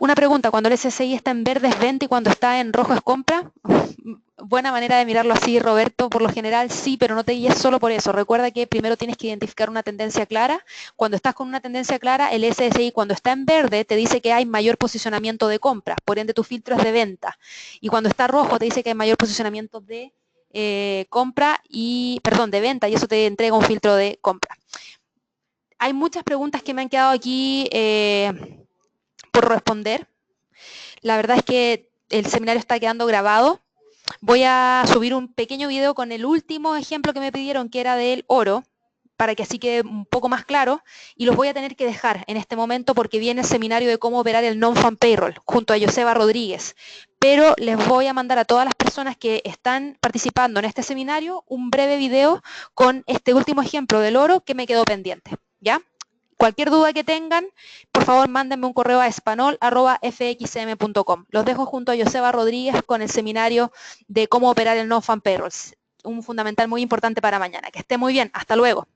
Una pregunta, cuando el SSI está en verde es venta y cuando está en rojo es compra. Buena manera de mirarlo así, Roberto. Por lo general sí, pero no te guíes solo por eso. Recuerda que primero tienes que identificar una tendencia clara. Cuando estás con una tendencia clara, el SSI cuando está en verde te dice que hay mayor posicionamiento de compra, por ende tu filtro es de venta. Y cuando está rojo te dice que hay mayor posicionamiento de de venta, y eso te entrega un filtro de compra. Hay muchas preguntas que me han quedado aquí por responder. La verdad es que el seminario está quedando grabado. Voy a subir un pequeño video con el último ejemplo que me pidieron, que era del oro, para que así quede un poco más claro, y los voy a tener que dejar en este momento porque viene el seminario de cómo operar el non-farm payroll junto a Joseba Rodríguez. Pero les voy a mandar a todas las personas que están participando en este seminario un breve video con este último ejemplo del oro que me quedó pendiente, ¿ya? Cualquier duda que tengan, por favor, mándenme un correo a espanol@fxm.com. Los dejo junto a Joseba Rodríguez con el seminario de cómo operar el non-farm payrolls. Un fundamental muy importante para mañana. Que esté muy bien. Hasta luego.